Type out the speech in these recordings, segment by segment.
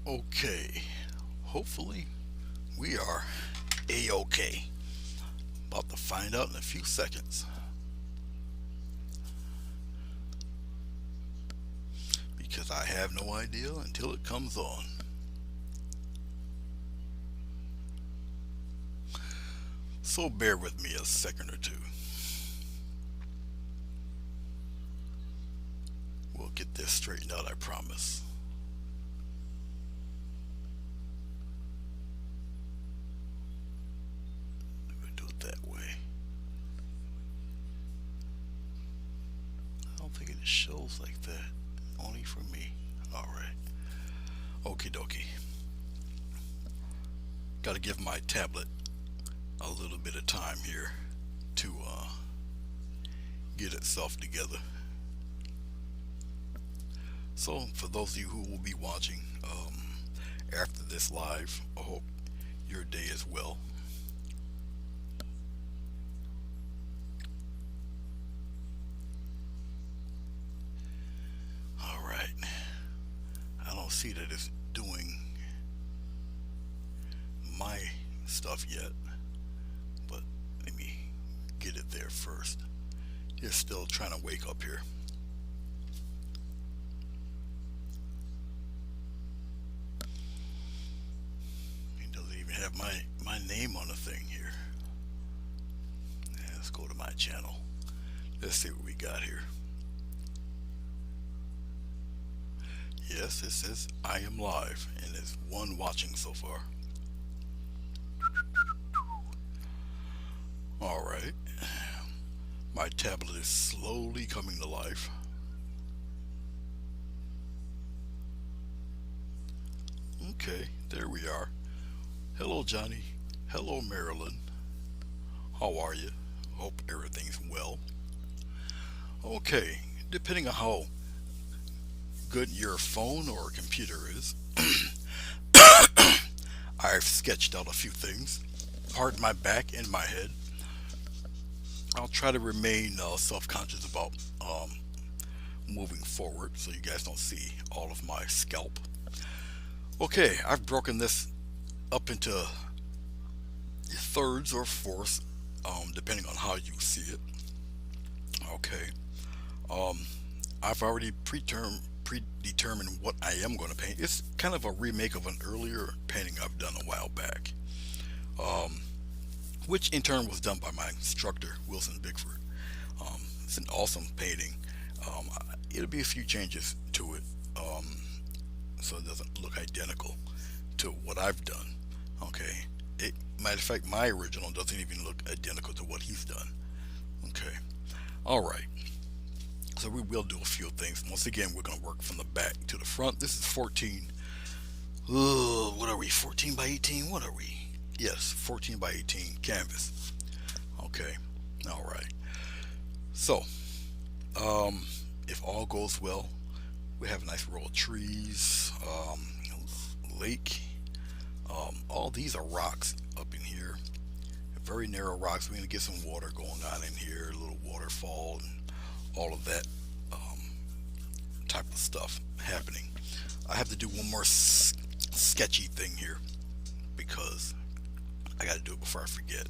Okay, hopefully we are a-okay. About to find out in a few seconds because I have no idea until it comes on. So bear with me a second or two. We'll get this straightened out, I promise. We'll do it that way. I don't think it shows like that. Only for me. Alright. Okie dokie. Gotta give my tablet a little bit of time here to get itself together. So, for those of you who will be watching after this live, I hope your day is well. Alright. I don't see that it's doing my stuff yet, but let me get it there first. It's still trying to wake up here. It doesn't even have my name on the thing here. Let's go to my channel. Let's see what we got here. Yes, it says I am live, and there's one watching so far. Alright. My tablet is slowly coming to life. Okay, there we are. Hello, Johnny. Hello, Marilyn. How are you? Hope everything's well. Okay, depending on how good your phone or computer is, I've sketched out a few things. Pardon my back and my head. I'll try to remain self-conscious about moving forward so you guys don't see all of my scalp. Okay, I've broken this up into thirds or fourths, depending on how you see it. Okay, um, I've already predetermined what I am going to paint. It's kind of a remake of an earlier painting I've done a while back, um, which in turn was done by my instructor, Wilson Bigford. It's an awesome painting. It'll be a few changes to it, so it doesn't look identical to what I've done. Okay. Matter of fact, my original doesn't even look identical to what he's done. Okay. All right. So we will do a few things. Once again, we're going to work from the back to the front. This is 14. What are we? 14 by 18? What are we? Yes, 14 by 18 canvas. Okay. All right. So, um, if all goes well, we have a nice row of trees, lake. All these are rocks up in here. Very narrow rocks. We're going to get some water going on in here, a little waterfall, and all of that um, type of stuff happening. I have to do one more sketchy thing here because I got to do it before I forget.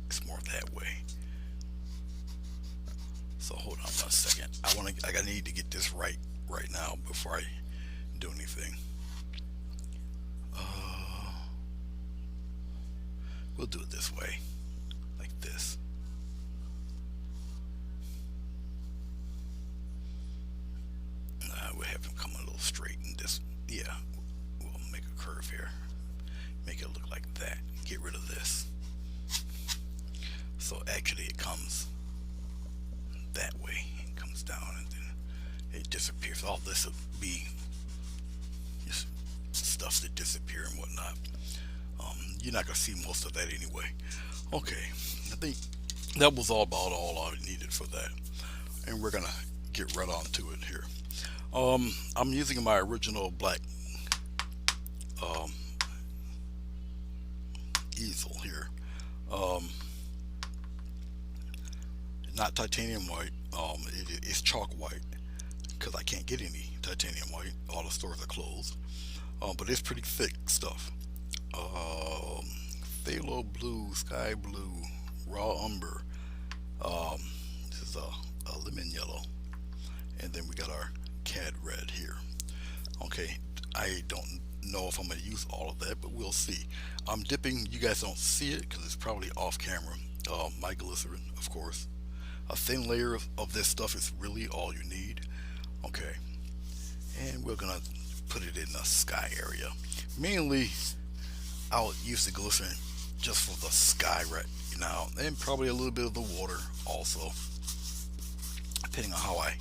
It's more that way. So hold on 1 second. I need to get this right now before I do anything. Uh, we'll do it this way, like this. We'll have him come a little straight and this. Yeah, we'll make a curve here. Make it look like that. Get rid of this. So actually, it comes that way. It comes down and then it disappears. All this will be just stuff that disappear and whatnot. You're not gonna see most of that anyway. Okay, I think that was all I needed for that, and we're gonna get right on to it here. I'm using my original black um, easel here. Um, Not titanium white. It's chalk white. because I can't get any titanium white. All the stores are closed. But it's pretty thick stuff. Um, Phthalo blue, sky blue, raw umber. Um, this is a lemon yellow, and then we got our cad red here. Okay, I don't know if I'm going to use all of that, but we'll see. I'm dipping. You guys don't see it because it's probably off camera. My glycerin, of course. A thin layer of this stuff is really all you need. Okay, and we're gonna put it in the sky area. Mainly, I'll use the glycerin just for the sky right now, and probably a little bit of the water also, depending on how I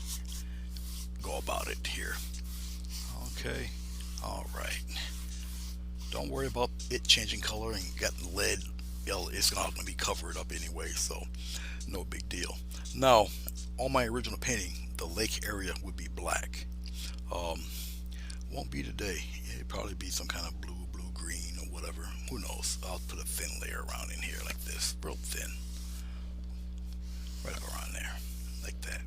go about it here. Okay, all right. Don't worry about it changing color and getting lead. It's not going to be covered up anyway, so no big deal. Now, on my original painting, the lake area would be black. Um, won't be today. It'd probably be some kind of blue, green, or whatever. Who knows? I'll put a thin layer around in here like this, real thin, right up around there, like that.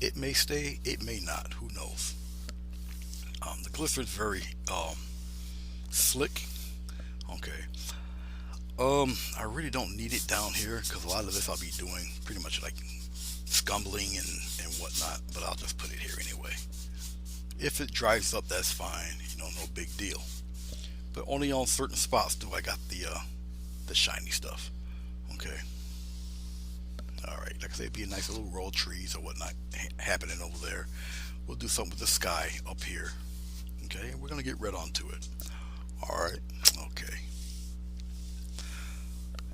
It may stay, it may not. Who knows? The glycerin's very slick. Okay. I really don't need it down here because a lot of this I'll be doing pretty much like scumbling and whatnot, but I'll just put it here anyway. If it dries up, that's fine, no big deal. But only on certain spots do I got the shiny stuff. Okay. All right, like I said, it'd be a nice little row of trees or whatnot happening over there. We'll do something with the sky up here. Okay, we're gonna get right onto it. All right. Okay.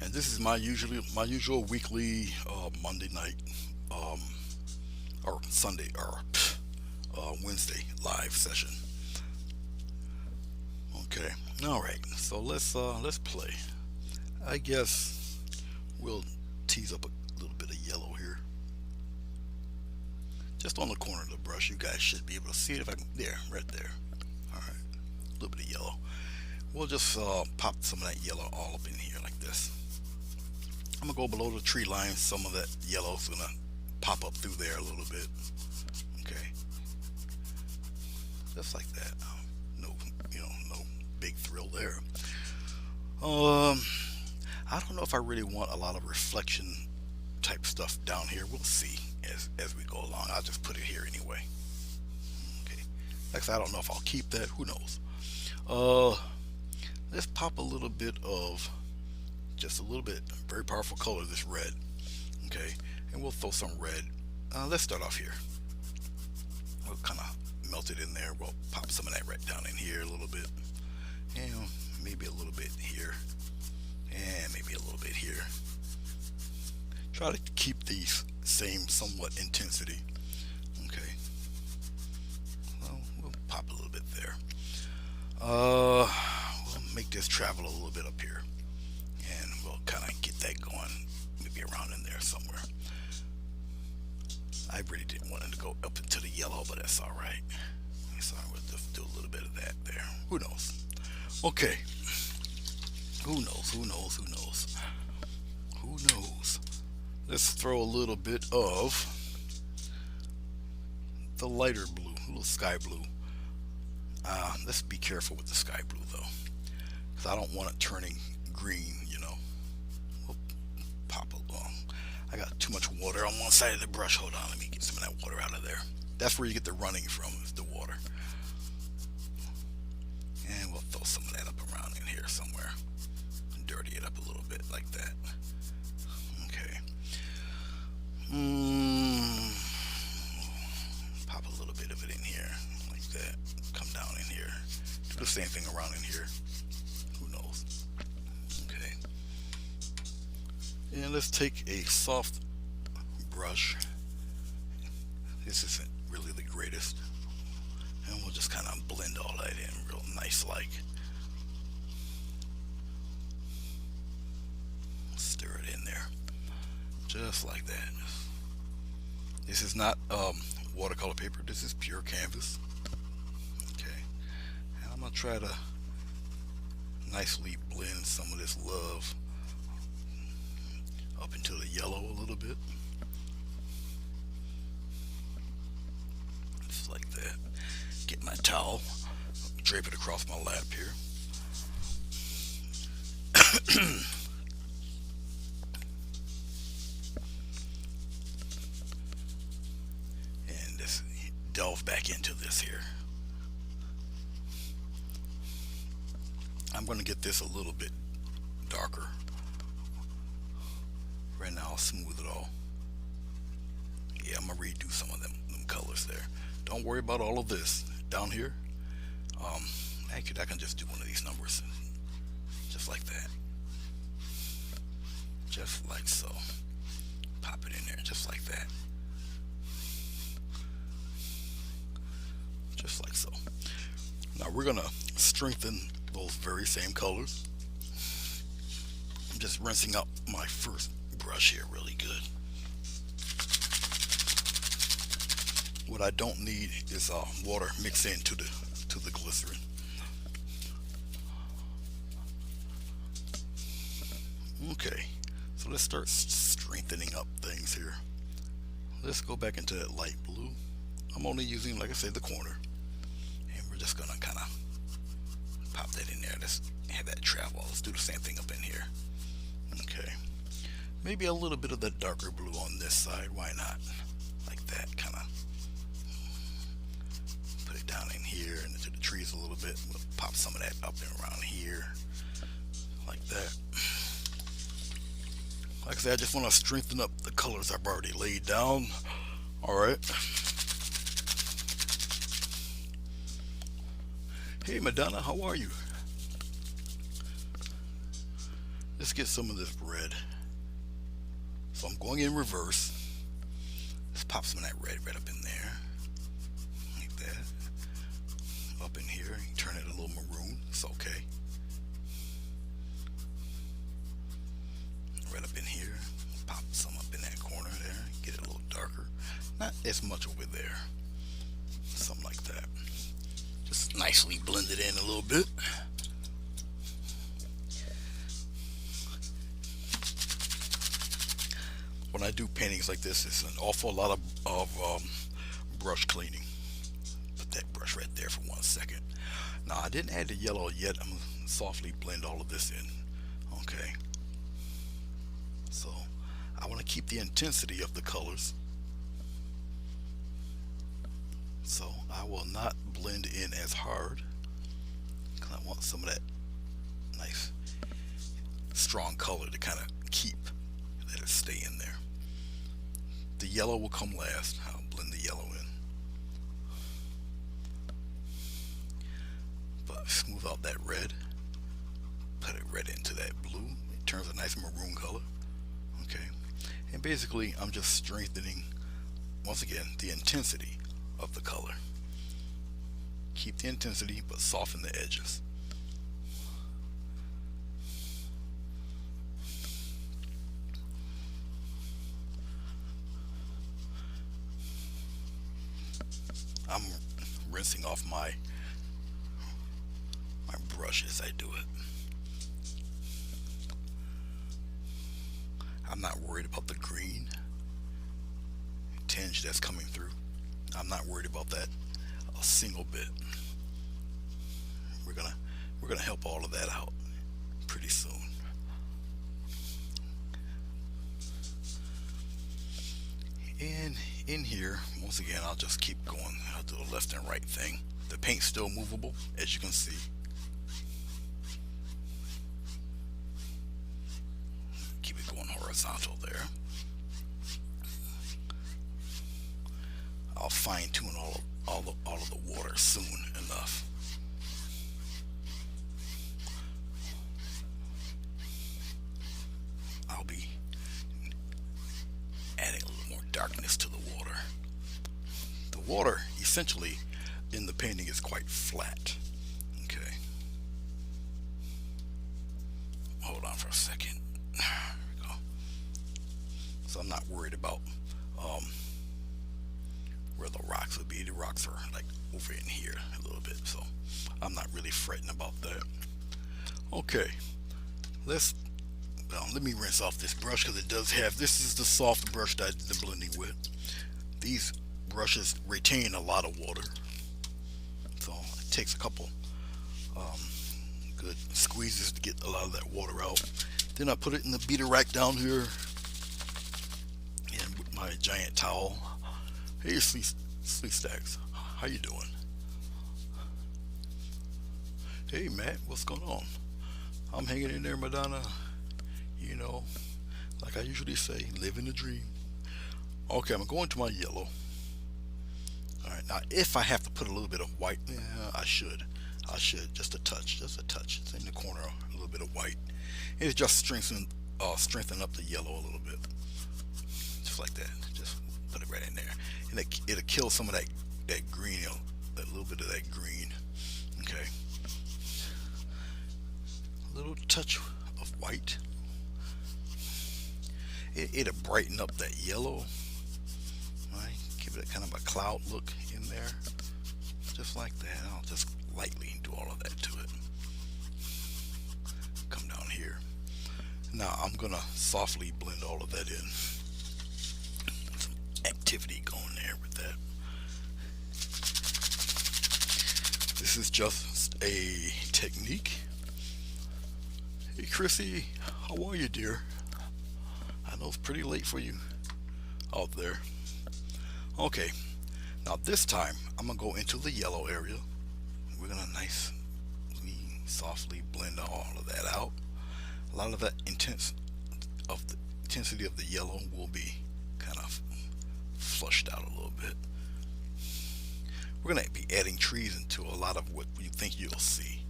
And this is my usual weekly Monday night um, or Sunday or Wednesday live session. Okay. All right. So let's play. I guess we'll tease up a little bit of yellow here, just on the corner of the brush. You guys should be able to see it if I can. There, right there. All right. A little bit of yellow. We'll just pop some of that yellow all up in here like this. I'm gonna go below the tree line. Some of that yellow's gonna pop up through there a little bit. Okay, just like that. No, no big thrill there. I don't know if I really want a lot of reflection type stuff down here. We'll see as we go along. I'll just put it here anyway. Okay, like I said, I don't know if I'll keep that. Who knows? Let's pop a little bit of, just a little bit, very powerful color, this red. Okay, and we'll throw some red. Let's start off here. We'll kind of melt it in there. We'll pop some of that right down in here a little bit, and maybe a little bit here, and maybe a little bit here. Try to keep these same somewhat intensity. Okay, well, we'll pop a little bit there. We'll make this travel a little bit up here, and we'll kind of get that going, maybe around in there somewhere. I really didn't want it to go up into the yellow, but that's all right. So we'll just do a little bit of that there. Who knows? Okay. Who knows? Who knows? Who knows? Who knows? Let's throw a little bit of the lighter blue, a little sky blue. Let's be careful with the sky blue though, because I don't want it turning green. We'll pop along. I got too much water on one side of the brush. Hold on, let me get some of that water out of there. That's where you get the running from, is the water. And we'll throw some of that up around in here somewhere. Dirty it up a little bit like that. Okay. Pop a little bit of it in here like that. Come down in here. Do the same thing around in here. Who knows? Okay. And let's take a soft brush. This isn't really the greatest. And we'll just kind of blend all that in real nice like. Stir it in there. Just like that. This is not watercolor paper. This is pure canvas. Okay. And I'm going to try to nicely blend some of this love up into the yellow a little bit. Get my towel, drape it across my lap here. And just delve back into this here. I'm going to get this a little bit darker. Right now I'll smooth it all. Yeah, I'm going to redo some of them colors there. Don't worry about all of this down here. Um, Actually, I can just do one of these numbers. Just like that. Just like so. Pop it in there just like that. Just like so. Now we're going to strengthen those very same colors. I'm just rinsing out my first brush here really good. What I don't need is water mixed into the glycerin. Okay, so let's start strengthening up things here. Let's go back into that light blue. I'm only using, like I said, the corner, and we're just gonna kind of pop that in there. Let's have that travel. Let's do the same thing up in here. Okay, maybe a little bit of that darker blue on this side. Why not? Like that, kind of. Put it down in here and into the trees a little bit. We'll pop some of that up and around here, like that. Like I said, I just want to strengthen up the colors I've already laid down. Alright. Hey Madonna, how are you? Let's get some of this red. So I'm going in reverse. Let's pop some of that red right up in there. Like that. Up in here. Turn it a little maroon. It's okay. Right up in here. Pop some up in that corner there. Get it a little darker. Not as much over there. Something like that. Just nicely blend it in a little bit. When I do paintings like this, it's an awful lot of brush cleaning. Put that brush right there for 1 second. Now I didn't add the yellow yet. I'm going to softly blend all of this in. Okay. So I want to keep the intensity of the colors. So I will not blend in as hard, because I want some of that nice strong color to kind of keep, let it stay in there. The yellow will come last. I'll blend the yellow in. But smooth out that red. Put it right into that blue. It turns a nice maroon color. Okay. And basically I'm just strengthening, once again, the intensity of the color. Keep the intensity but soften the edges. I'm rinsing off my brush as I do it. I'm not worried about the green tinge that's coming through. I'm not worried about that a single bit. We're gonna help all of that out pretty soon. And in here, once again, I'll just keep going. I'll do the left and right thing. The paint's still movable, as you can see. Keep it going horizontal there. I'll fine tune all of the water soon enough. I'll be adding a little more darkness to the water. The water essentially in the painting is quite flat. Okay. Hold on for a second. There we go. So I'm not worried about where the rocks would be. The rocks are like over in here a little bit, so I'm not really fretting about that. Okay, let me rinse off this brush, because it does have, this is the soft brush that I did the blending with. These brushes retain a lot of water. So it takes a couple um, good squeezes to get a lot of that water out. Then I put it in the beater rack down here, and with my giant towel. Hey, Sleep Stacks, how you doing? Hey, Matt, what's going on? I'm hanging in there, Madonna. You know, like I usually say, living the dream. Okay, I'm going to my yellow. All right, now if I have to put a little bit of white, yeah, I should. I should, just a touch, just a touch. It's in the corner, a little bit of white. And it just strengthen up the yellow a little bit, just like that. Just put it right in there, and it'll kill some of that green, that little bit of that green. Okay, a little touch of white. It'll brighten up that yellow. Right, give it a kind of a cloud look in there, just like that. I'll just lightly do all of that to it. Come down here. Now I'm gonna softly blend all of that in. Some activity going there with that. This is just a technique. Hey Chrissy, how are you, dear? I know it's pretty late for you out there. Okay, now this time I'm gonna go into the yellow area. We're gonna nicely, softly blend all of that out. A lot of that intensity of the yellow will be kind of flushed out a little bit. We're gonna be adding trees into a lot of what you think you'll see.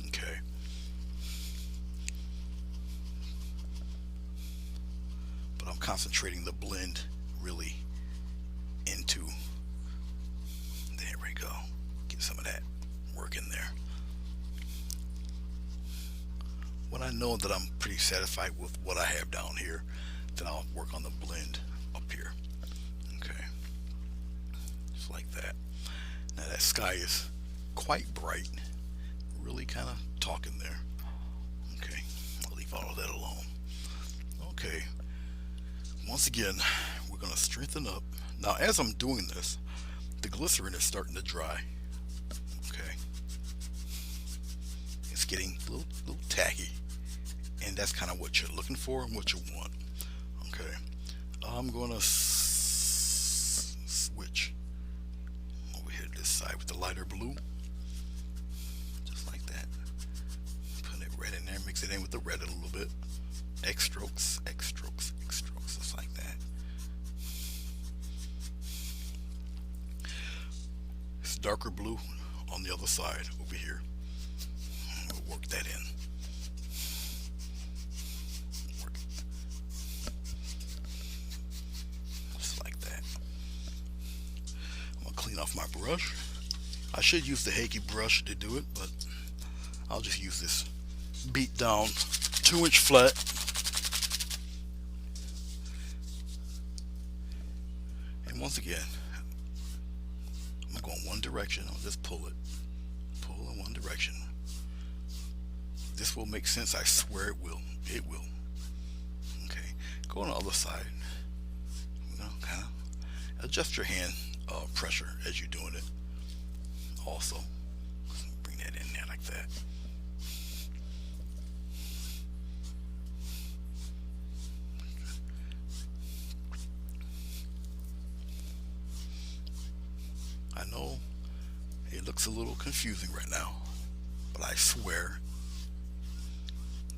Okay. But I'm concentrating the blend really into, there we go, get some of that work in there. When I know that I'm pretty satisfied with what I have down here, then I'll work on the blend up here. Okay, just like that. Now that sky is quite bright, really kind of talking there. Okay, I'll leave all of that alone. Okay, once again, we're going to strengthen up. Now as I'm doing this, the glycerin is starting to dry. Okay, it's getting a little tacky, and that's kind of what you're looking for and what you want. Okay, I'm going to switch over here to this side with the lighter blue, just like that. Put it red in there, mix it in with the red a little bit. X strokes, X strokes, X strokes, just like that. It's darker blue on the other side over here. We'll work that in. Work it. Just like that. I'm gonna clean off my brush. I should use the Hakey brush to do it, but I'll just use this beat down 2-inch flat. And once again, I'm going one direction. I'll just pull it. Pull in one direction. This will make sense. I swear it will. It will. Okay. Go on the other side. You know, kind of adjust your hand pressure as you're doing it. Also, bring that in there like that. I know it looks a little confusing right now, but I swear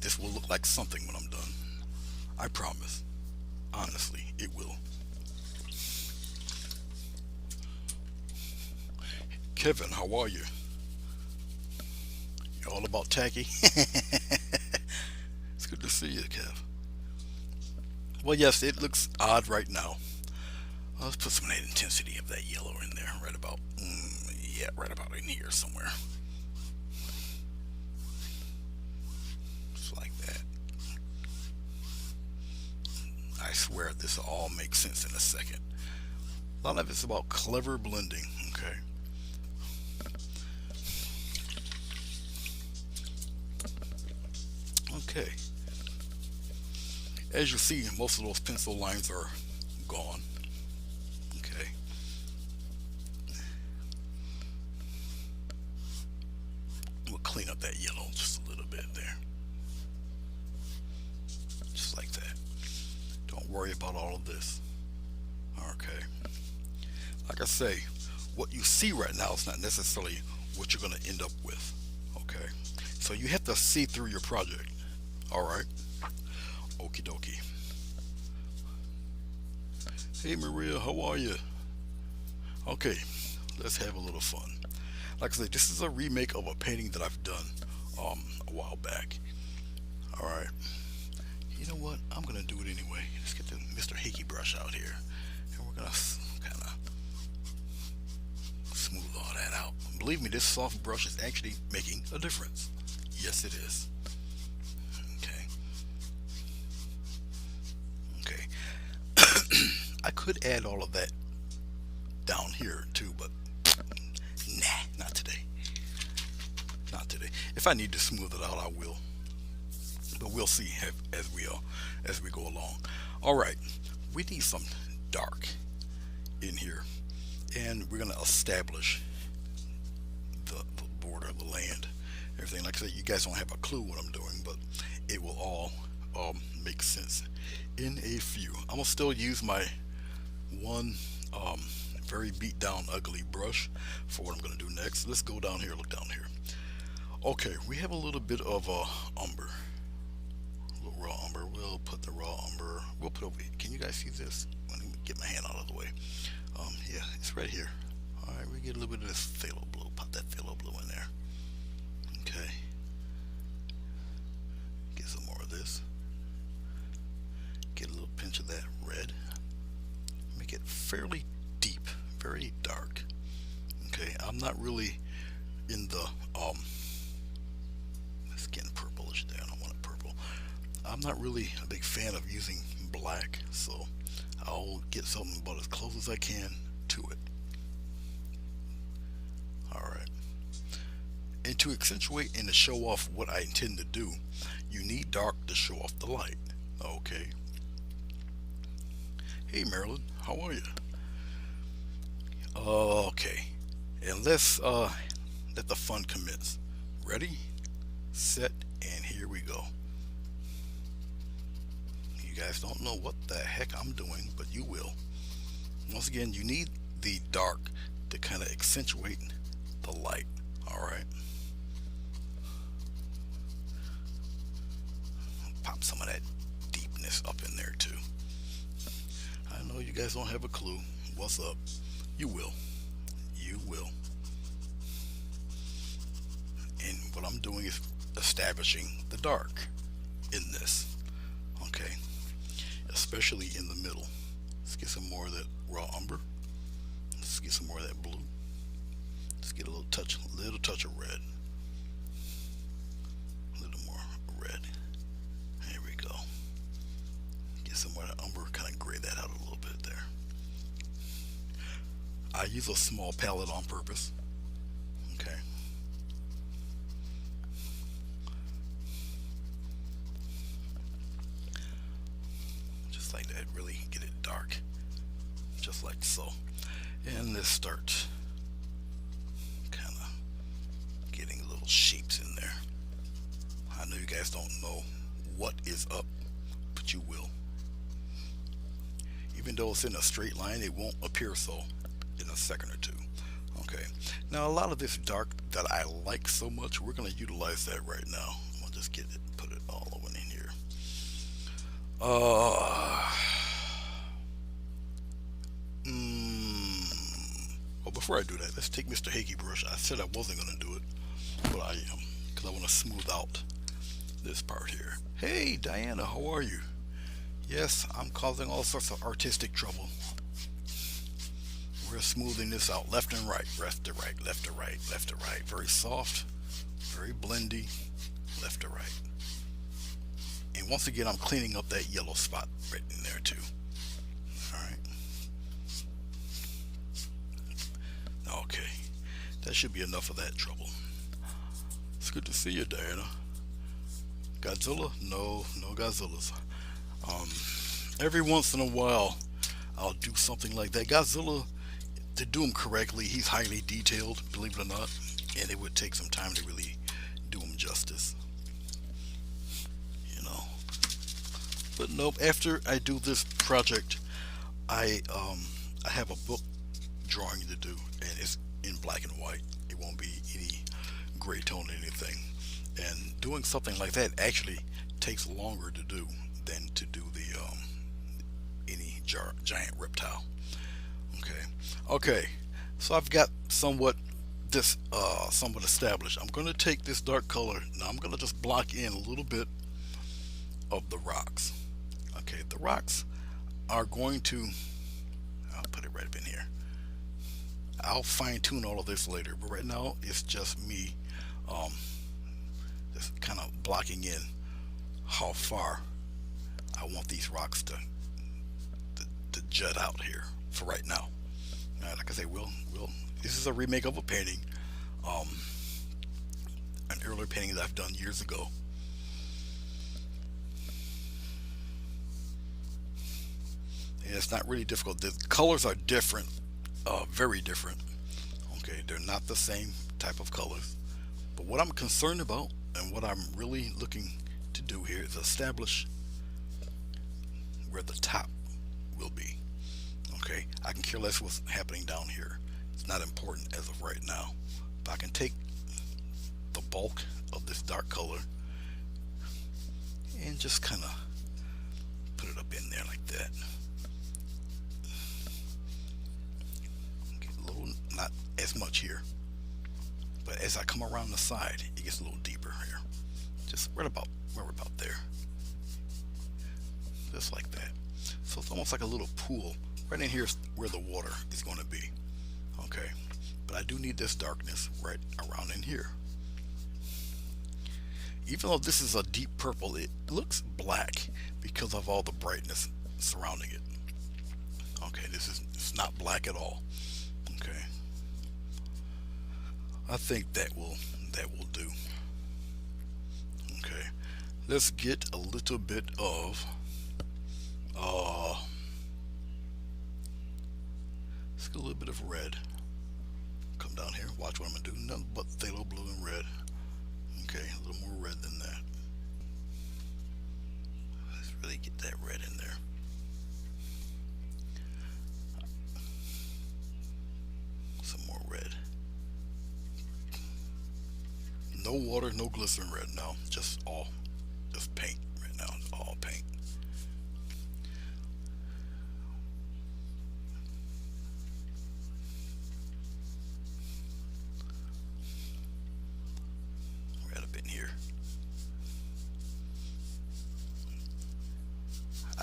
this will look like something when I'm done. I promise. Honestly, it will. Kevin, how are you? You're all about tacky? It's good to see you, Kev. Well, yes, it looks odd right now. Let's put some of that intensity of that yellow in there, right about, yeah, right about in here somewhere. Just like that. I swear this will all make sense in a second. A lot of it's about clever blending, okay? Okay. As you see, most of those pencil lines are gone. Okay. clean up that yellow just a little bit there, just like that. Don't worry about all of this. Okay. Like I say, what you see right now is not necessarily what you're going to end up with. Okay. So you have to see through your project. All right. Okie dokie. Hey Maria, how are you? Okay, let's have a little fun. Like I said, this is a remake of a painting that I've done a while back. All right. You know what? I'm gonna do it anyway. Let's get the Mr. Hickey brush out here, and we're gonna kind of smooth all that out. Believe me, this soft brush is actually making a difference. Yes, it is. Okay. Okay. I could add all of that down here too, but nah, not today. Not today. If I need to smooth it out, I will. But we'll see as we go along. All right, we need some dark in here, and we're gonna establish the border, the land, everything. Like I said, you guys don't have a clue what I'm doing, but it will all make sense in a few. I'm gonna still use my one very beat down ugly brush for what I'm gonna do next. Let's go down here. Look down here. Okay, we have a little bit of umber, a little raw umber. We'll put the raw umber. We'll put over. Can you guys see this? Let me get my hand out of the way. Yeah, it's right here. All right, we get a little bit of this phthalo blue. Pop that phthalo blue in there. Okay. Get some more of this. Get a little pinch of that red. Make it fairly deep, very dark. Okay, I'm not really in the it's getting purplish there. I don't want it purple. I'm not really a big fan of using black, so I'll get something about as close as I can to it. Alright. And to accentuate and to show off what I intend to do, you need dark to show off the light. Okay. Hey Marilyn, how are you? Okay. And let's let the fun commence. Ready, set, and here we go. You guys don't know what the heck I'm doing, but you will. Once again, you need the dark to kind of accentuate the light. Alright. Pop some of that deepness up in there too. I know you guys don't have a clue what's up. You will. You will. And what I'm doing is establishing the dark in this. Okay. Especially in the middle. Let's get some more of that raw umber. Let's get some more of that blue. Let's get a little touch of red. A little more red. There we go. Get some more of that umber, kind of gray that out a little bit there. I use a small palette on purpose. Okay. Just like that, really get it dark. Just like so. And let's start kind of getting little shapes in there. I know you guys don't know what is up, but you will. Even though it's in a straight line, it won't appear so in a second or two. Okay, now a lot of this dark that I like so much, we're going to utilize that right now. I'm going to just get it, put it all over in here. Well, before I do that, let's take Mr. Hickey brush. I said I wasn't going to do it, but I am, because I want to smooth out this part here. Hey Diana, how are you? Yes, I'm causing all sorts of artistic trouble. We're smoothing this out left and right, left to right, left to right, left to right. Very soft, very blendy, left to right. And once again, I'm cleaning up that yellow spot right in there too. Alright. Okay. That should be enough of that trouble. It's good to see you, Diana. Godzilla? No Godzillas. Every once in a while, I'll do something like that. Godzilla, to do him correctly, he's highly detailed, believe it or not, and it would take some time to really justice, you know. But nope. After I do this project, I um I have a book drawing to do, and it's in black and white. It won't be any gray tone or anything. And doing something like that actually takes longer to do than to do the any giant reptile. Okay, okay. So I've got somewhat established. I'm going to take this dark color. Now I'm going to just block in a little bit of the rocks. Okay, the rocks are going to. I'll put it right up in here. I'll fine tune all of this later, but right now it's just me, um, just kind of blocking in how far I want these rocks to jut out here for right now. Like I say, this is a remake of a painting, um, an earlier painting that I've done years ago. And it's not really difficult. The colors are different, very different. Okay, they're not the same type of colors. But what I'm concerned about and what I'm really looking to do here is establish where the top will be. Okay, I can care less what's happening down here. It's not important as of right now. But I can take the bulk of this dark color and just kind of put it up in there like that. Get a little, not as much here, but as I come around the side, it gets a little deeper here. Just right about there, just like that. So it's almost like a little pool. Right in here is where the water is going to be. Okay, but I do need this darkness right around in here. Even though this is a deep purple, it looks black because of all the brightness surrounding it. Okay, it's not black at all. Okay, I think that will do. Okay, let's get a little bit of let's get a little bit of red. Come down here, watch what I'm gonna do. Nothing but phthalo blue and red. Okay, a little more red than that. Let's really get that red in there. Some more red. No water, no glycerin red now. Just paint right now. It's all paint. Right up in here.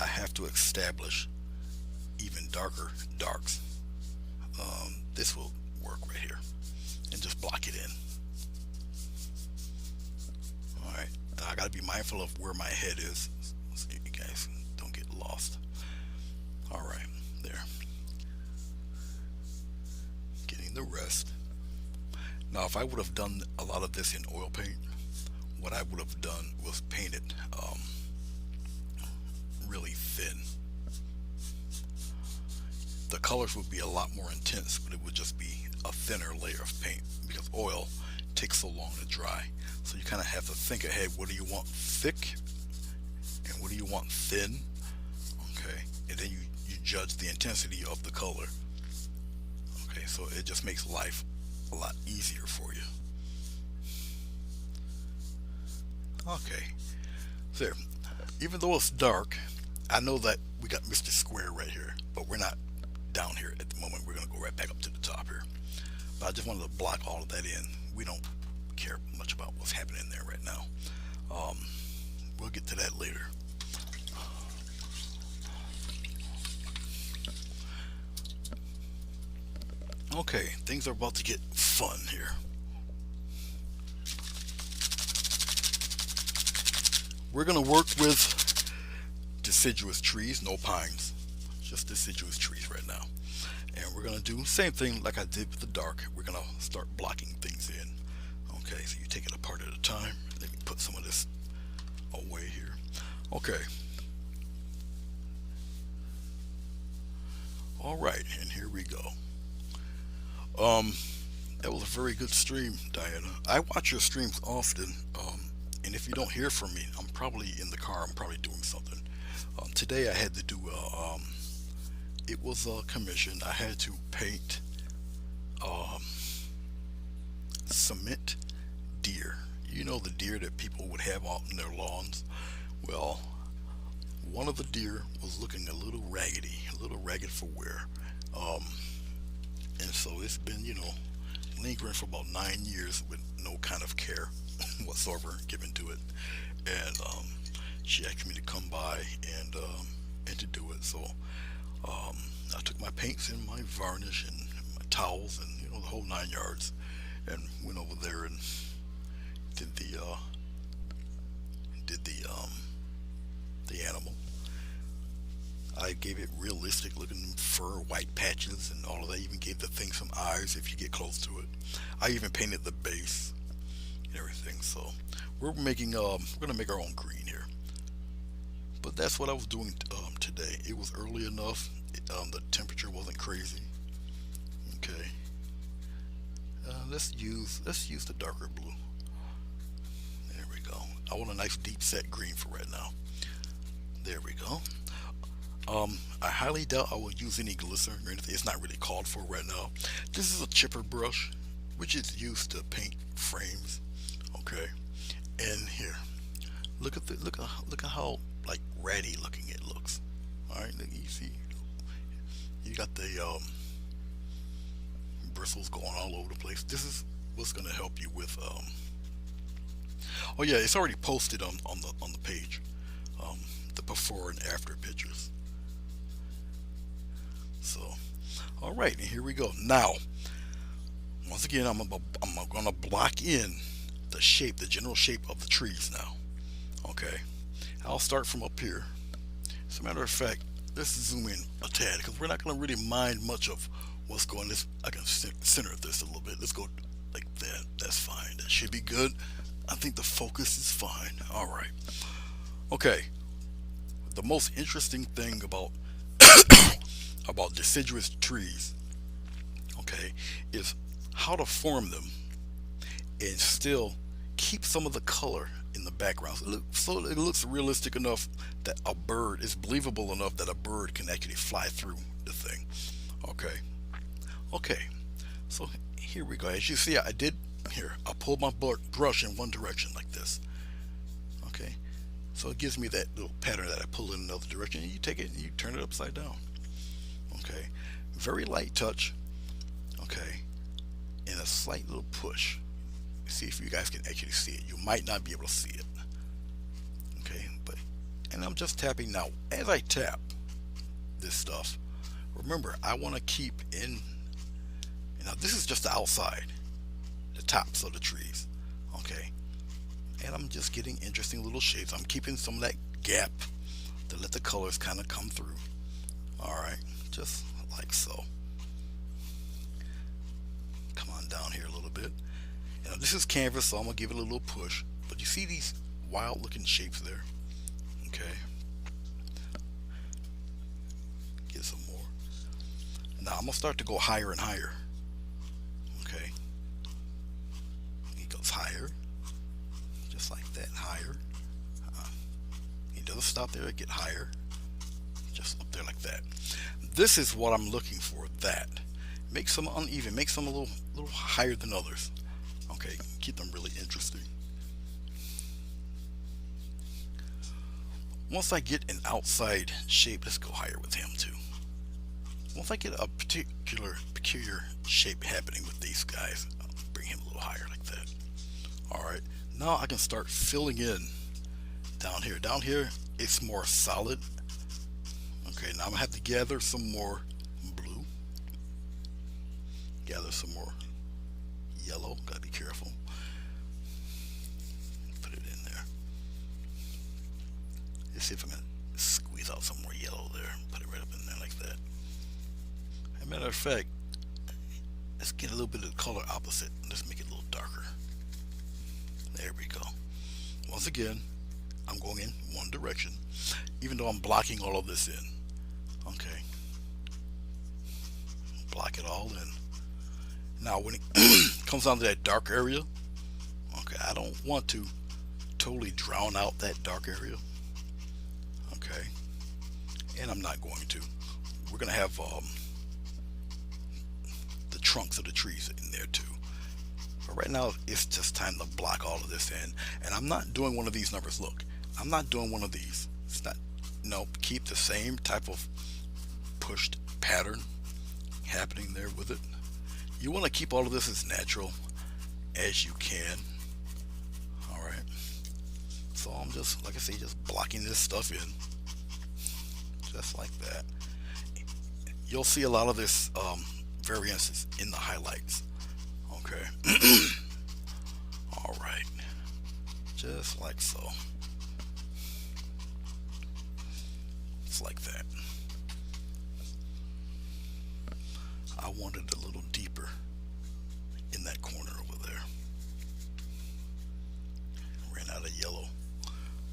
I have to establish even darker darks. This will work right here, and just block it in. All right, I got to be mindful of where my head is, so you guys don't get lost. All right, there. Getting the rest. Now, if I would have done a lot of this in oil paint, what I would have done was paint it really thin. The colors would be a lot more intense, but it would just be a thinner layer of paint because oil takes so long to dry. So you kind of have to think ahead. What do you want thick and what do you want thin? Okay, and then you judge the intensity of the color. Okay, so it just makes life a lot easier for you. Okay, so there. Even though it's dark, I know that we got Mr. Square right here, but we're not down here at the moment. We're going to go right back up to the top here. But I just wanted to block all of that in. We don't care much about what's happening there right now. We'll get to that later. Okay, things are about to get fun here. We're going to work with deciduous trees, no pines, just deciduous trees right now. And we're going to do the same thing like I did with the dark. We're going to start blocking things in. Okay, so you take it apart at a time. Let me put some of this away here. Okay. All right, and here we go. That was a very good stream, Diana. I watch your streams often. And if you don't hear from me, I'm probably in the car. I'm probably doing something. Today I had to do it was a commission. I had to paint um, cement deer. You know, the deer that people would have out in their lawns. Well, one of the deer was looking a little raggedy, a little ragged for wear. Um, and so it's been, lingering for about 9 years with no kind of care whatsoever given to it. And she asked me to come by and to do it. So um, I took my paints and my varnish and my towels and the whole 9 yards, and went over there and did the animal. I gave it realistic looking fur, white patches, and all of that. Even gave the thing some eyes if you get close to it. I even painted the base and everything. So we're gonna make our own green here. But that's what I was doing today. It was early enough. The temperature wasn't crazy. Okay. Let's use the darker blue. There we go. I want a nice deep set green for right now. There we go. I highly doubt I will use any glycerin or anything. It's not really called for right now. This is a chipper brush, which is used to paint frames. Okay, and here, look at how like ratty looking it looks. All right, you see, you got the bristles going all over the place. This is what's going to help you with. Oh yeah, it's already posted on the page. Um, the before and after pictures. So, all right, and here we go. Now, once again, I'm gonna block in the shape, the general shape of the trees now. Okay, I'll start from up here. As a matter of fact, let's zoom in a tad because we're not gonna really mind much of what's going. This I can center this a little bit. Let's go like that. That's fine. That should be good. I think the focus is fine. All right. Okay. The most interesting thing about deciduous trees, okay, is how to form them and still keep some of the color in the background. So it looks realistic enough that a bird is believable enough that a bird can actually fly through the thing. Okay. Okay. So here we go. As you see, I did here. I pulled my brush in one direction like this. Okay. So it gives me that little pattern that I pull in another direction, and you take it and you turn it upside down. Okay, very light touch. Okay, and a slight little push. See if you guys can actually see it. You might not be able to see it. Okay, and I'm just tapping now. As I tap this stuff, remember I want to keep in. Now this is just the outside, the tops of the trees. Okay, and I'm just getting interesting little shapes. I'm keeping some of that gap to let the colors kind of come through. All right, just like so. Come on down here a little bit. Now this is canvas, so I'm gonna give it a little push. But you see these wild looking shapes there? Okay. Get some more. Now I'm gonna start to go higher and higher. Okay. He goes higher, just like that, higher. He doesn't stop there. Get higher, just up there like that. This is what I'm looking for. That make some uneven, make some a little higher than others. Okay, keep them really interesting. Once I get an outside shape, let's go higher with him too. Once I get a peculiar shape happening with these guys, I'll bring him a little higher like that. All right, now I can start filling in down here. Down here, it's more solid. Okay, now I'm gonna have to gather some more blue. Gather some more yellow. Gotta be careful. Put it in there. Let's see if I can squeeze out some more yellow there. Put it right up in there like that. As a matter of fact, let's get a little bit of the color opposite. Let's make it a little darker. There we go. Once again, I'm going in one direction, even though I'm blocking all of this in. Okay. Block it all in. Now when it comes down to that dark area, okay, I don't want to totally drown out that dark area. Okay, and I'm not going to. We're gonna have the trunks of the trees in there too. But right now, it's just time to block all of this in. And I'm not doing one of these numbers. Look, I'm not doing one of these. It's not. No, keep the same type of pushed pattern happening there with it. You want to keep all of this as natural as you can. All right. So I'm just, like I say, just blocking this stuff in, just like that. You'll see a lot of this variances in the highlights. Okay. All right. Just like so. It's like that. I wanted a little deeper in that corner over there. Ran out of yellow.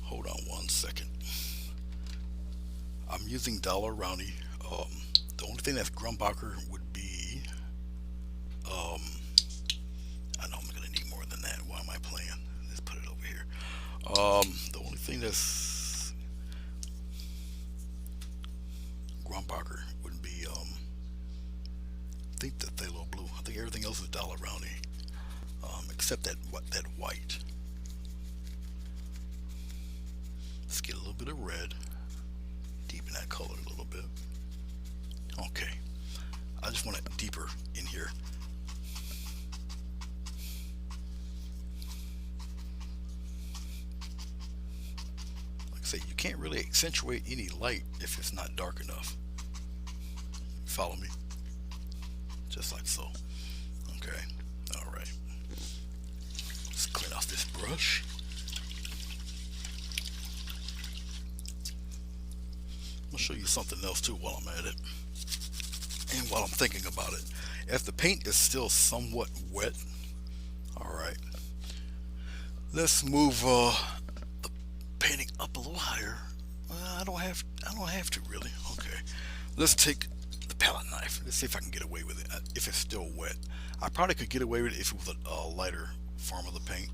Hold on one second. I'm using dollar roundy. The only thing that's Grumbacher would be, I know I'm gonna need more than that. Why am I playing? Let's put it over here. The only thing that's Grumbacher would be, I think the phthalo blue. I think everything else is dollar roundy, except that white. Let's get a little bit of red, deepen that color a little bit. Okay, I just want it deeper in here. Like I say, you can't really accentuate any light if it's not dark enough. Follow me? Just like so. Okay, all right. Let's clean off this brush. I'll show you something else too while I'm at it. And while I'm thinking about it, if the paint is still somewhat wet, all right, let's move the painting up a little higher. I don't have to really. Okay, let's take the palette knife. Let's see if I can get away with it. If it's still wet, I probably could get away with it if it was a lighter form of the paint.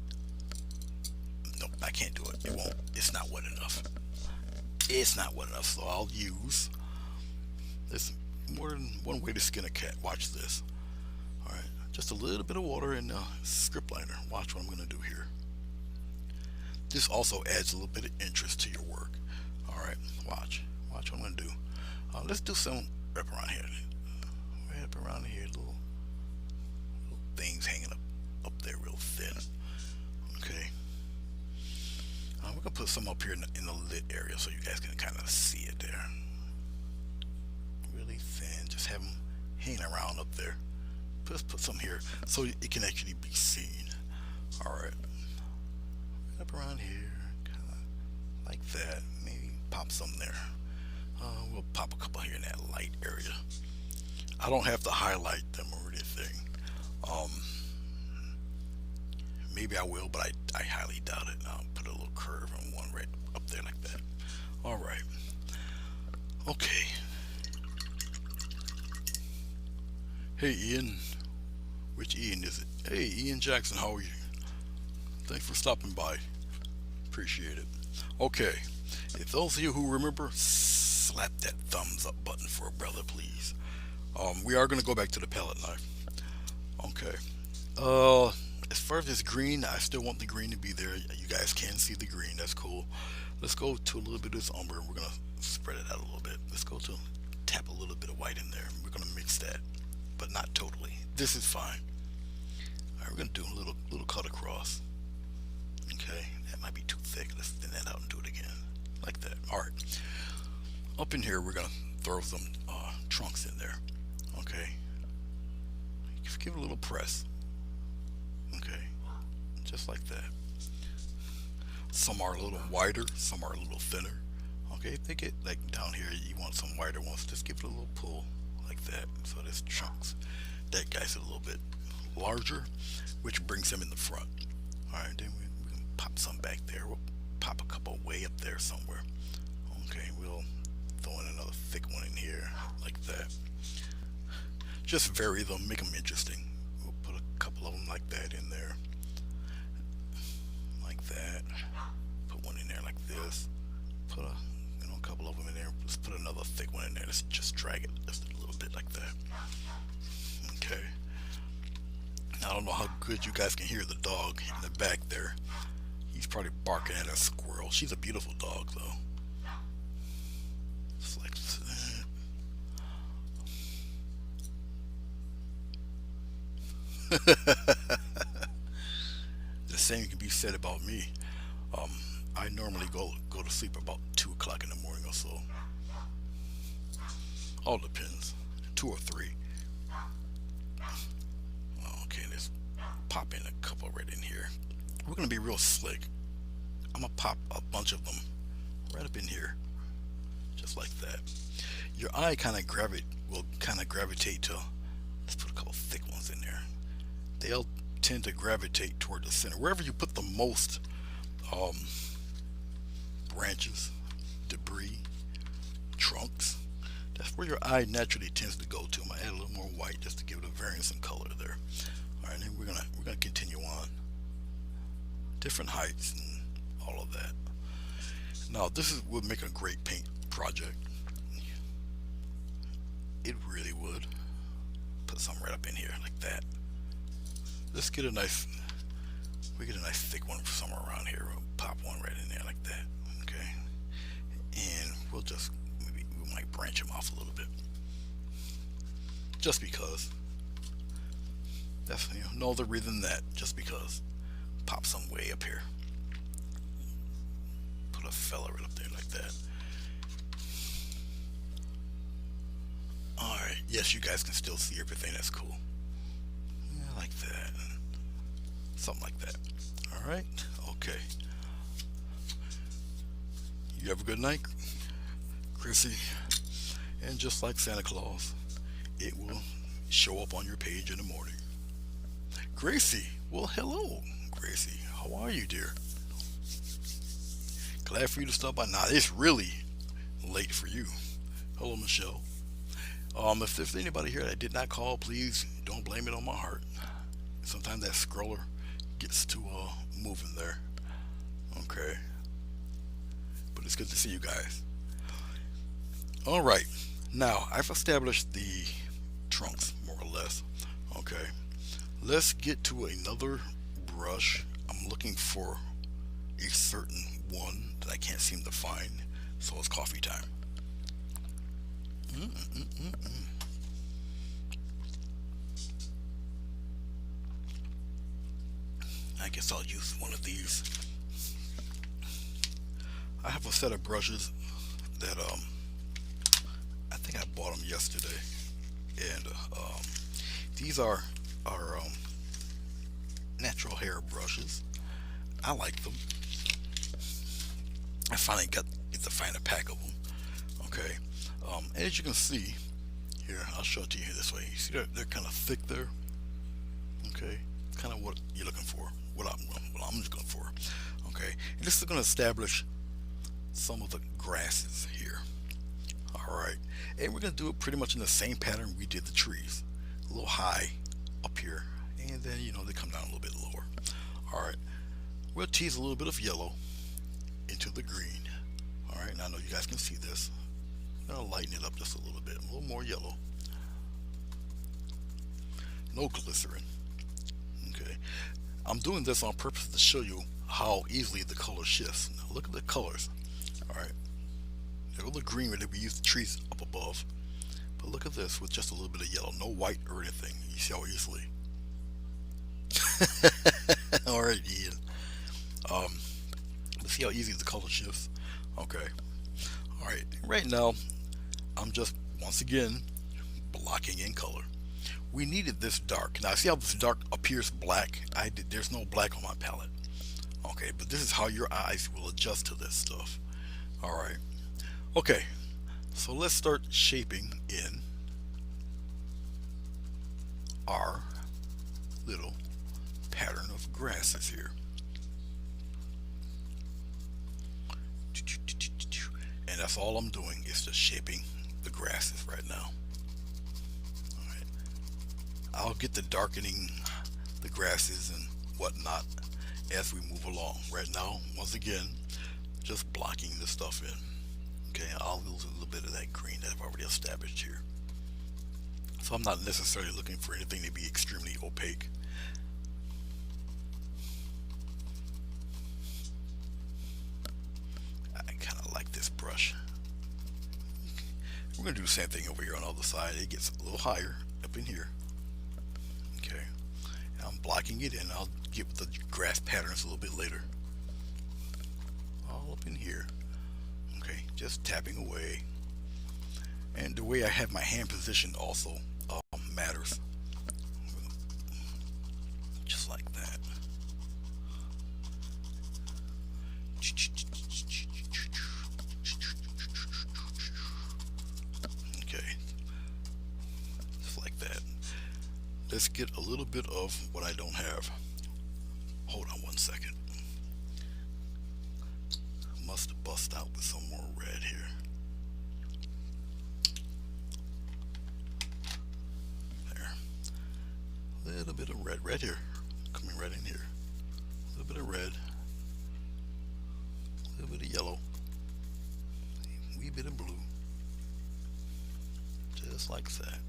Nope, I can't do it. It won't. It's not wet enough. It's not wet enough, so I'll use this. More than one way to skin a cat. Watch this. Alright, just a little bit of water and script liner. Watch what I'm going to do here. This also adds a little bit of interest to your work. Alright, watch what I'm going to do. Let's do some wrap around here. Wrap around here, little things hanging up there real thin. Okay. We're going to put some up here in the lit area so you guys can kind of see it there. Thin, just have them hanging around up there. Just put some here so it can actually be seen. All right, up around here, kind of like that. Maybe pop some there. We'll pop a couple here in that light area. I don't have to highlight them or anything. Maybe I will, but I highly doubt it. I'll put a little curve and one right up there like that. All right. Okay. Hey Ian, which Ian is it? Hey Ian Jackson, how are you? Thanks for stopping by. Appreciate it. Okay, if those of you who remember, slap that thumbs up button for a brother, please. We are going to go back to the palette knife. Okay. As far as this green, I still want the green to be there. You guys can see the green. That's cool. Let's go to a little bit of this umber. We're going to spread it out a little bit. Let's go to tap a little bit of white in there. We're going to mix that, but not totally. This is fine. All right, we're going to do a little cut across. Okay, that might be too thick. Let's thin that out and do it again, like that. All right. Up in here, we're going to throw some trunks in there. Okay. Just give it a little press. Okay, just like that. Some are a little wider, some are a little thinner. Okay, if they get like down here, you want some wider ones, just give it a little pull like that. So there's chunks. That guy's a little bit larger, which brings him in the front. All right, then we can pop some back there. We'll pop a couple way up there somewhere. Okay, we'll throw in another thick one in here like that. Just vary them, make them interesting. We'll put a couple of them like that in there, like that. I don't know how good you guys can hear the dog in the back there. He's probably barking at a squirrel. She's a beautiful dog, though. It's like the same can be said about me. Um, I normally go to sleep about 2 o'clock in the morning or so. All depends. 2 or 3. Okay, let's pop in a couple right in here. We're gonna be real slick. I'm gonna pop a bunch of them right up in here, just like that. Your eye will kind of gravitate to. Let's put a couple thick ones in there. They'll tend to gravitate toward the center. Wherever you put the most um, branches, debris, trunks, that's where your eye naturally tends to go to. I'm gonna add a little more white just to give it a variance in color there. All right, then we're gonna continue on. Different heights and all of that. Now this would make a great paint project. It really would. Put some right up in here like that. Let's get a nice. We get a nice thick one somewhere around here. We'll pop one right in there like that. Okay, and we'll just maybe we might branch them off a little bit, just because. That's no other reason than that. Just because. Pop some way up here. Put a fella right up there like that. Alright, yes, you guys can still see everything. That's cool. Yeah, like that. Something like that. Alright, okay. You have a good night, Chrissy. And just like Santa Claus, it will show up on your page in the morning. Gracie, well, hello, Gracie. How are you, dear? Glad for you to stop by. Now, it's really late for you. Hello, Michelle. If there's anybody here that did not call, please don't blame it on my heart. Sometimes that scroller gets to moving there. Okay. But it's good to see you guys. All right. Now, I've established the trunks, more or less. Okay. Let's get to another brush. I'm looking for a certain one that I can't seem to find. So it's coffee time. I guess I'll use one of these. I have a set of brushes that I think I bought them yesterday, and these are natural hair brushes. I like them. I finally got to find a pack of them. Okay, as you can see here, I'll show it to you here this way. You see they're kind of thick there. Okay, kind of what you're looking for. What I'm just looking for. Okay, and this is going to establish some of the grasses here. All right, and we're going to do it pretty much in the same pattern we did the trees. A little high up here, and then they come down a little bit lower. All right, we'll tease a little bit of yellow into the green. All right, now I know you guys can see this. I'll lighten it up just a little bit, a little more yellow. No glycerin. Okay, I'm doing this on purpose to show you how easily the color shifts. Now look at the colors. All right, there's the green that we used the trees up above, but look at this with just a little bit of yellow, no white or anything. You see how easily. All right, Ian. Let's see how easy the color shifts. Okay. All right. Right now, I'm just once again blocking in color. We needed this dark. Now, see how this dark appears black? There's no black on my palette. Okay, but this is how your eyes will adjust to this stuff. All right. Okay. So let's start shaping in our little pattern of grasses here. And that's all I'm doing is just shaping the grasses right now. All right. I'll get the darkening the grasses and whatnot as we move along. Right now, once again, just blocking this stuff in. Okay, I'll lose a little bit of that green that I've already established here. So I'm not necessarily looking for anything to be extremely opaque. I kind of like this brush. We're going to do the same thing over here on the other side. It gets a little higher up in here. Okay. I'm blocking it in. I'll get the graph patterns a little bit later. All up in here. Okay, just tapping away. And the way I have my hand positioned also matters. Just like that. Okay, just like that. Let's get a little bit of what I don't have. Hold on one second. Must have bust out with some more red here. There. A little bit of red here. Coming right in here. A little bit of red. A little bit of yellow. A wee bit of blue. Just like that.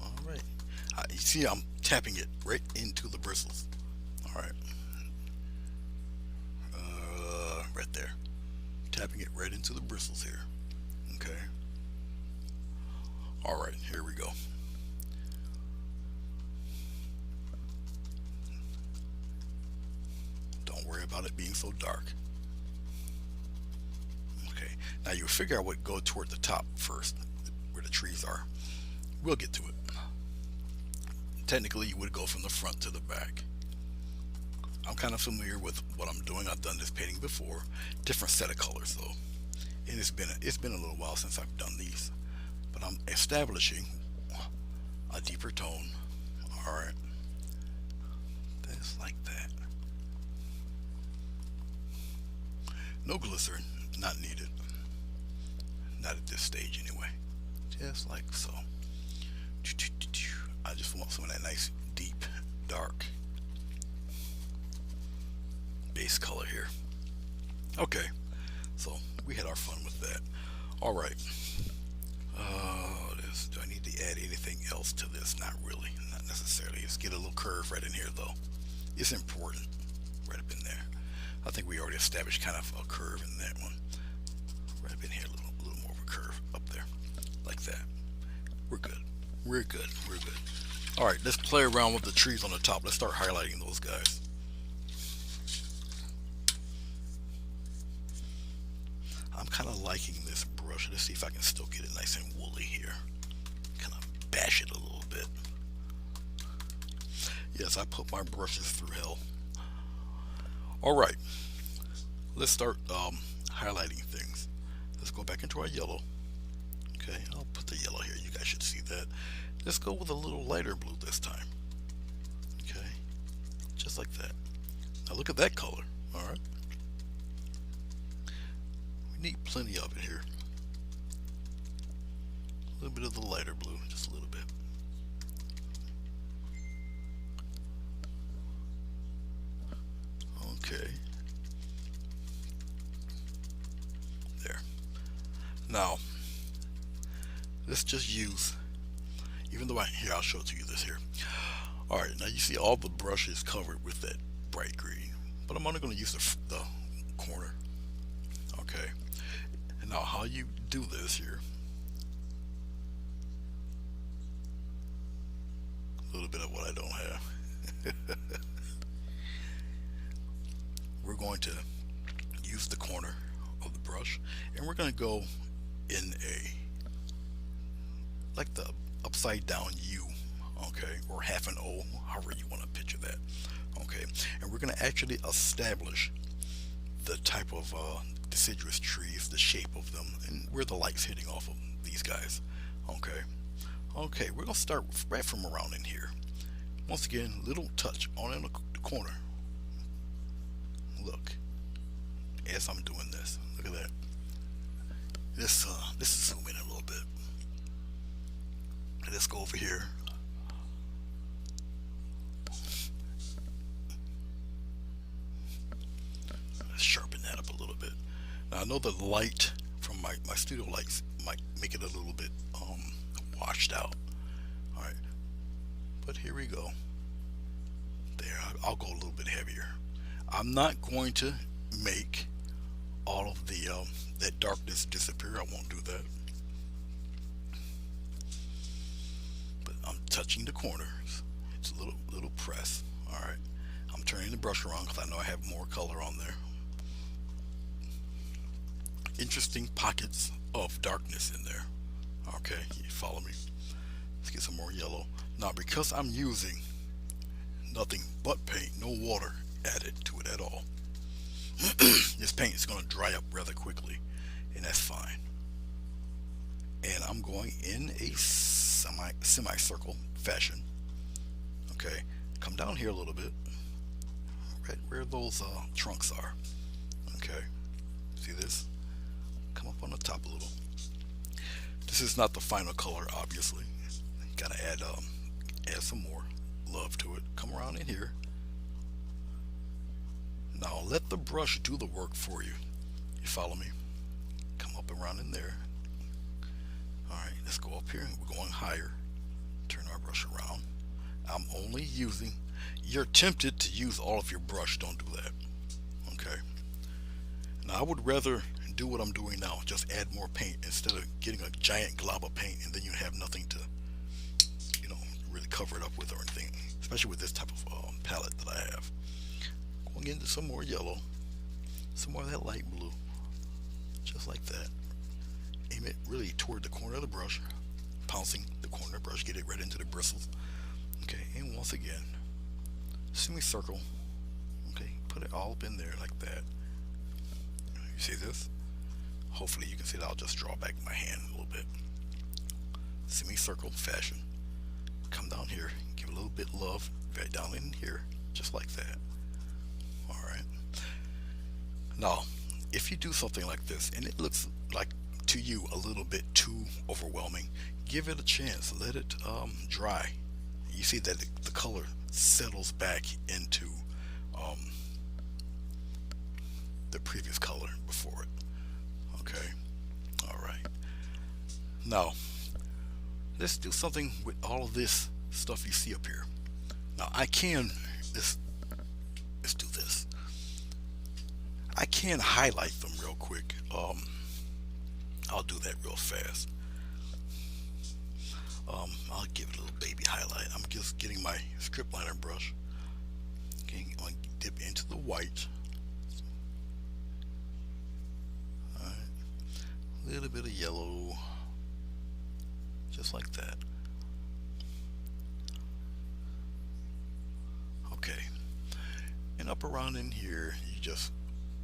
Alright. You see I'm tapping it right into the bristles. Alright. Right there. Tapping it right into the bristles here. Okay. Alright, here we go. Don't worry about it being so dark. Okay, now you figure out what go toward the top first, where the trees are. We'll get to it. Technically, you would go from the front to the back. I'm kind of familiar with what I'm doing. I've done this painting before. Different set of colors though. And it's been a little while since I've done these. But I'm establishing a deeper tone. Alright. Just like that. No glycerin, not needed. Not at this stage anyway. Just like so. I just want some of that nice, deep, dark base color here. Okay, so we had our fun with that. All right. Do I need to add anything else to this? Not really, not necessarily. Let's get a little curve right in here, though. It's important, right up in there. I think we already established kind of a curve in that one. Right up in here, a little more of a curve up there, like that. We're good. We're good. We're good. All right, let's play around with the trees on the top. Let's start highlighting those guys. I'm kind of liking this brush. Let's see if I can still get it nice and woolly here. Kind of bash it a little bit. Yes, I put my brushes through hell. All right, let's start highlighting things. Let's go back into our yellow. Okay, I'll put the yellow here. You guys should see that. Let's go with a little lighter blue this time. Okay, just like that. Now look at that color. All right. We need plenty of it here. A little bit of the lighter blue, just a little bit. Okay. There. Now, let's just use, even though here, I'll show it to you this here. All right, now you see all the brushes covered with that bright green, but I'm only going to use the corner. Okay. And now how you do this here, a little bit of what I don't have. We're going to use the corner of the brush, and we're going to go in like the upside down U, okay, or half an O, however you want to picture that, okay. And we're going to actually establish the type of deciduous trees, the shape of them, and where the light's hitting off of these guys. Okay, okay, we're going to start right from around in here. Once again, little touch on in the corner. Look, as I'm doing this, look at that. Let's zoom in a little bit. Let's go over here. Let's sharpen that up a little bit. Now know the light from my studio lights might make it a little bit washed out. All right, but here we go. There, I'll go a little bit heavier. I'm not going to make all of the that darkness disappear. I won't do that. But I'm touching the corners. It's a little press. All right. I'm turning the brush around because I know I have more color on there. Interesting pockets of darkness in there. Okay, you follow me? Let's get some more yellow. Now, because I'm using nothing but paint, no water added to it at all, this paint is going to dry up rather quickly, and that's fine. And I'm going in a semicircle fashion. Okay, come down here a little bit, right where those trunks are. Okay, see this? Come up on the top a little. This is not the final color, obviously. Gotta add some more love to it. Come around in here. Now let the brush do the work for you. You follow me? Come up around in there. Alright, let's go up here. We're going higher. Turn our brush around. I'm only using, you're tempted to use all of your brush. Don't do that. Okay. Now I would rather do what I'm doing now. Just add more paint instead of getting a giant glob of paint and then you have nothing to, really cover it up with or anything. Especially with this type of palette that I have. Going into some more yellow, some more of that light blue, just like that. Aim it really toward the corner of the brush, pouncing the corner of the brush, get it right into the bristles. Okay, and once again, semicircle. Okay, put it all up in there like that. You see this? Hopefully you can see that. I'll just draw back my hand a little bit. Semicircle fashion. Come down here, give a little bit of love, right down in here, just like that. Alright. Now, if you do something like this and it looks like to you a little bit too overwhelming, give it a chance. Let it dry. You see that the color settles back into the previous color before it. Okay. Alright. Now, let's do something with all of this stuff you see up here. Now let's do this. I can highlight them real quick. I'll do that real fast. I'll give it a little baby highlight. I'm just getting my script liner brush. Okay, I'm going to dip into the white. Alright. A little bit of yellow. Just like that. Okay. And up around in here, you just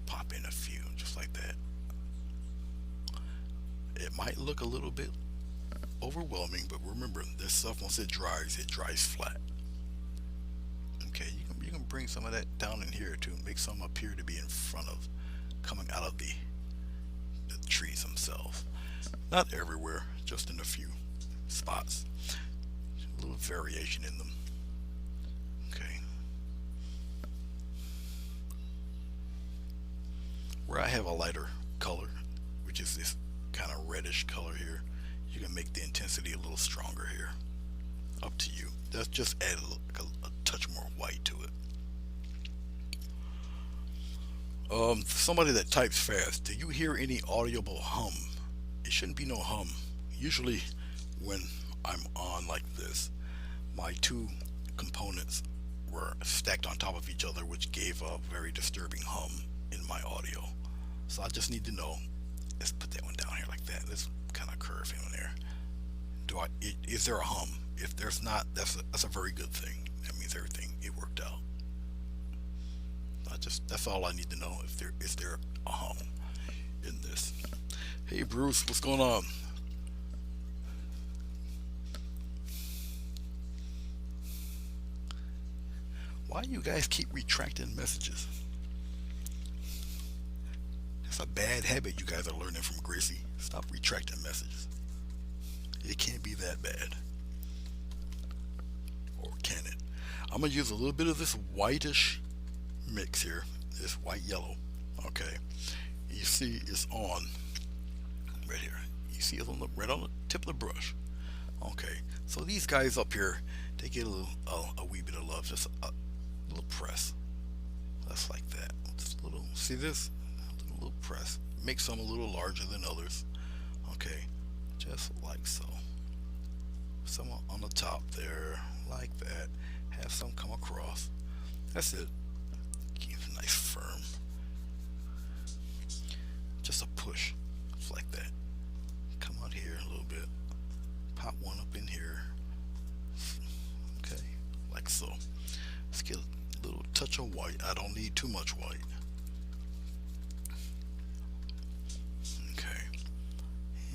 pop in a few, just like that. It might look a little bit overwhelming, but remember, this stuff, once it dries flat. Okay, you can bring some of that down in here to make some appear to be in front of, coming out of the trees themselves. Not everywhere, just in a few spots. A little variation in them. Okay. Where I have a lighter color, which is this kind of reddish color here, you can make the intensity a little stronger here. Up to you. That's just add a touch more white to it. Somebody that types fast, do you hear any audible hum? It shouldn't be no hum. Usually when I'm on like this, my two components were stacked on top of each other, which gave a very disturbing hum in my audio. So I just need to know. Let's put that one down here like that. Let's kind of curve him in there. Is there a hum? If there's not, that's a very good thing. That means everything, it worked out. That's all I need to know. Is there a hum in this? Hey Bruce, what's going on? Why do you guys keep retracting messages? That's a bad habit you guys are learning from Gracie. Stop retracting messages. It can't be that bad. Or can it? I'm going to use a little bit of this whitish mix here. This white yellow. Okay. You you see is on right here. You see it on the right on the tip of the brush. Okay, so these guys up here, they get a wee bit of love, just a little press, just like that. Just a little, see this? A little press. Make some a little larger than others. Okay, just like so. Some on the top there, like that. Have some come across. That's it. Keep it nice firm. Just a push, just like that. Come out here a little bit. Pop one up in here. Okay, like so. Let's get a little touch of white. I don't need too much white. Okay,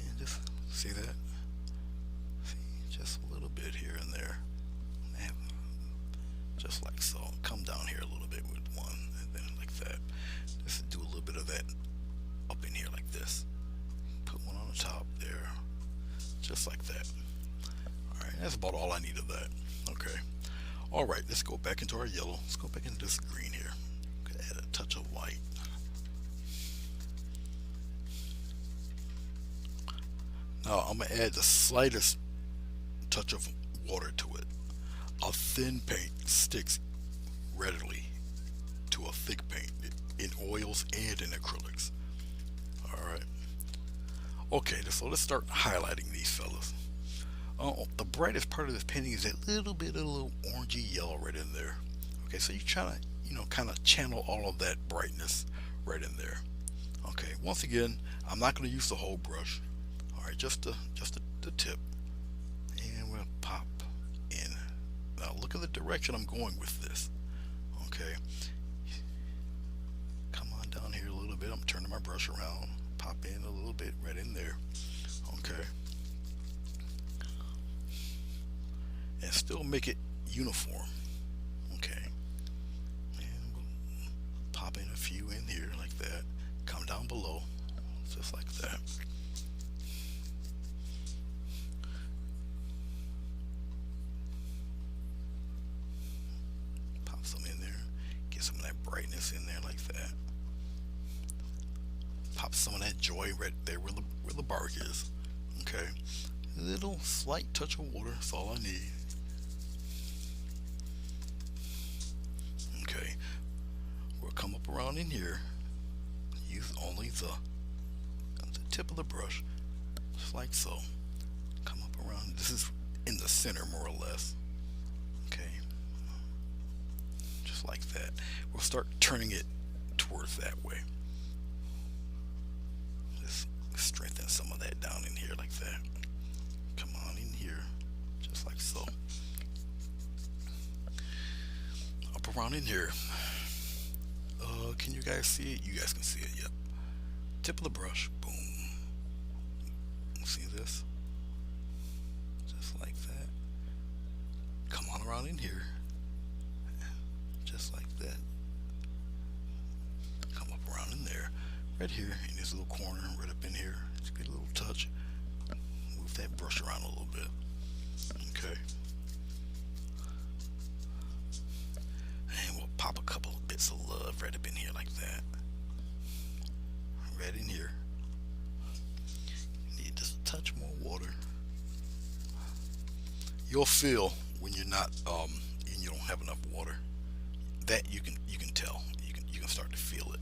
and just see that. See, just a little bit here and there. Just like so. Come down here a little bit with one, and then like that. Just do a little bit of that up in here like this. Put one on the top there, just like that. All right, that's about all I need of that. Okay. All right, let's go back into our yellow. Let's go back into this green here. Add a touch of white. Now I'm gonna add the slightest touch of water to it. A thin paint sticks readily to a thick paint in oils and in acrylics. All right. Okay, so let's start highlighting these fellas. The brightest part of this painting is that little bit of a little orangey yellow right in there. Okay, so you're trying to, kind of channel all of that brightness right in there. Okay, once again, I'm not going to use the whole brush. All right, just the tip, and we'll pop in. Now look at the direction I'm going with this. Okay, come on down here a little bit. I'm turning my brush around, pop in a little bit right in there. Okay, and still make it uniform. Okay, and we'll pop in a few in here like that. Come down below, just like that. Pop some in there, get some of that brightness in there like that. Pop some of that joy right there where the bark is. Okay, a little slight touch of water, that's all I need. Okay, we'll come up around in here. Use only the tip of the brush, just like so. Come up around. This is in the center, more or less. Okay, just like that. We'll start turning it towards that way. Just strengthen some of that down in here like that. Come on in here, just like so. Up around in here. Can you guys see it? You guys can see it, yep. Tip of the brush, boom. See this? Just like that. Come on around in here. Just like that. Come up around in there. Right here, in this little corner, right up in here. Just get a little touch. Move that brush around a little bit. Okay. And we'll pop a couple of bits of love right up in here like that. Right in here. Need just a touch more water. You'll feel when you're not and you don't have enough water. That you can tell. You can start to feel it.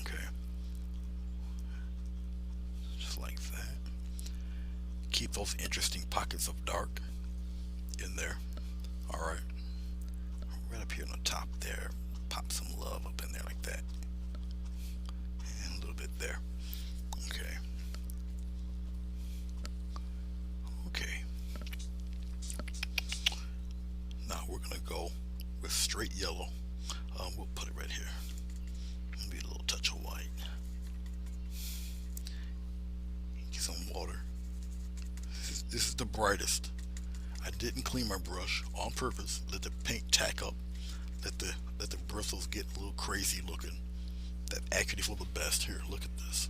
Okay. Just like that. Keep those interesting pockets of dark in there. Alright. Right up here on the top there. Pop some love up in there like that. And a little bit there. Okay. Okay. Now we're gonna go with straight yellow. We'll put it right here. Maybe a little touch of white. Get some water. This is the brightest. I didn't clean my brush on purpose. Let the paint tack up. Let the bristles get a little crazy looking. That actually for the best. Here, look at this.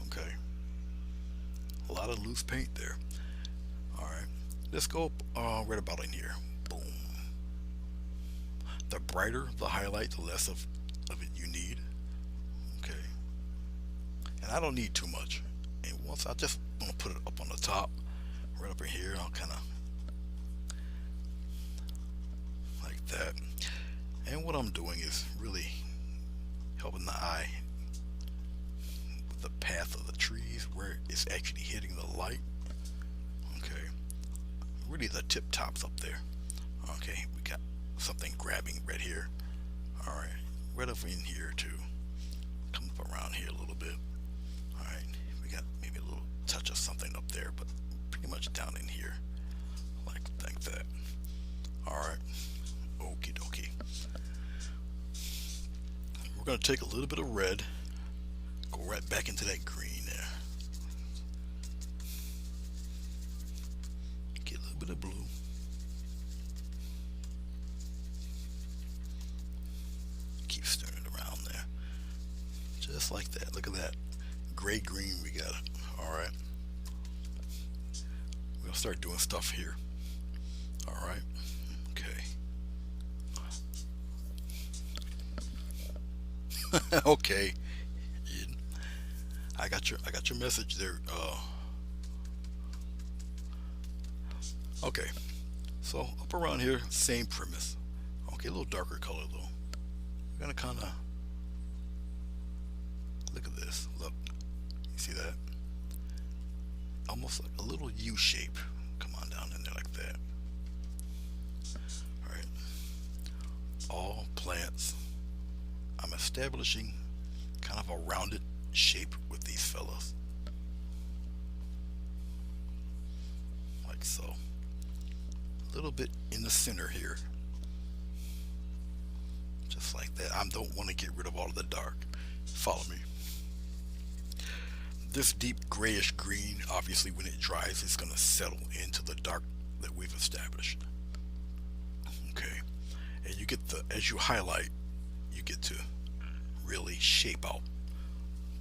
Okay. A lot of loose paint there. Alright. Let's go right about in here. Boom. The brighter the highlight, the less of it you need. Okay. and I don't need too much. And once I just want to put it up on the top, right up in here, I'll kind of like that. And what I'm doing is really helping the eye with the path of the trees where it's actually hitting the light. Okay, really the tip tops up there. Okay, we got something grabbing right here. All right, right up in here too. Come up around here a little bit. All right, we got maybe a little touch of something up there, but pretty much down in here, like that. All right, okie dokie. We're gonna take a little bit of red, go right back into that green there. Get a little bit of blue. Keep stirring it around there. Just like that. Look at that. Gray green we got it. Alright. We're gonna start doing stuff here. Alright. Okay. Okay. I got your message there. Okay. So up around here, same premise. Okay, a little darker color though. We're gonna kinda look at this. Look. You see that? Almost like a little U shape. Come on down in there like that. Alright. All plants. I'm establishing kind of a rounded shape with these fellas. Like so. A little bit in the center here. Just like that. I don't want to get rid of all of the dark. Follow me. This deep grayish green, obviously when it dries, it's going to settle into the dark that we've established. Okay. And you get as you highlight, you get to really shape out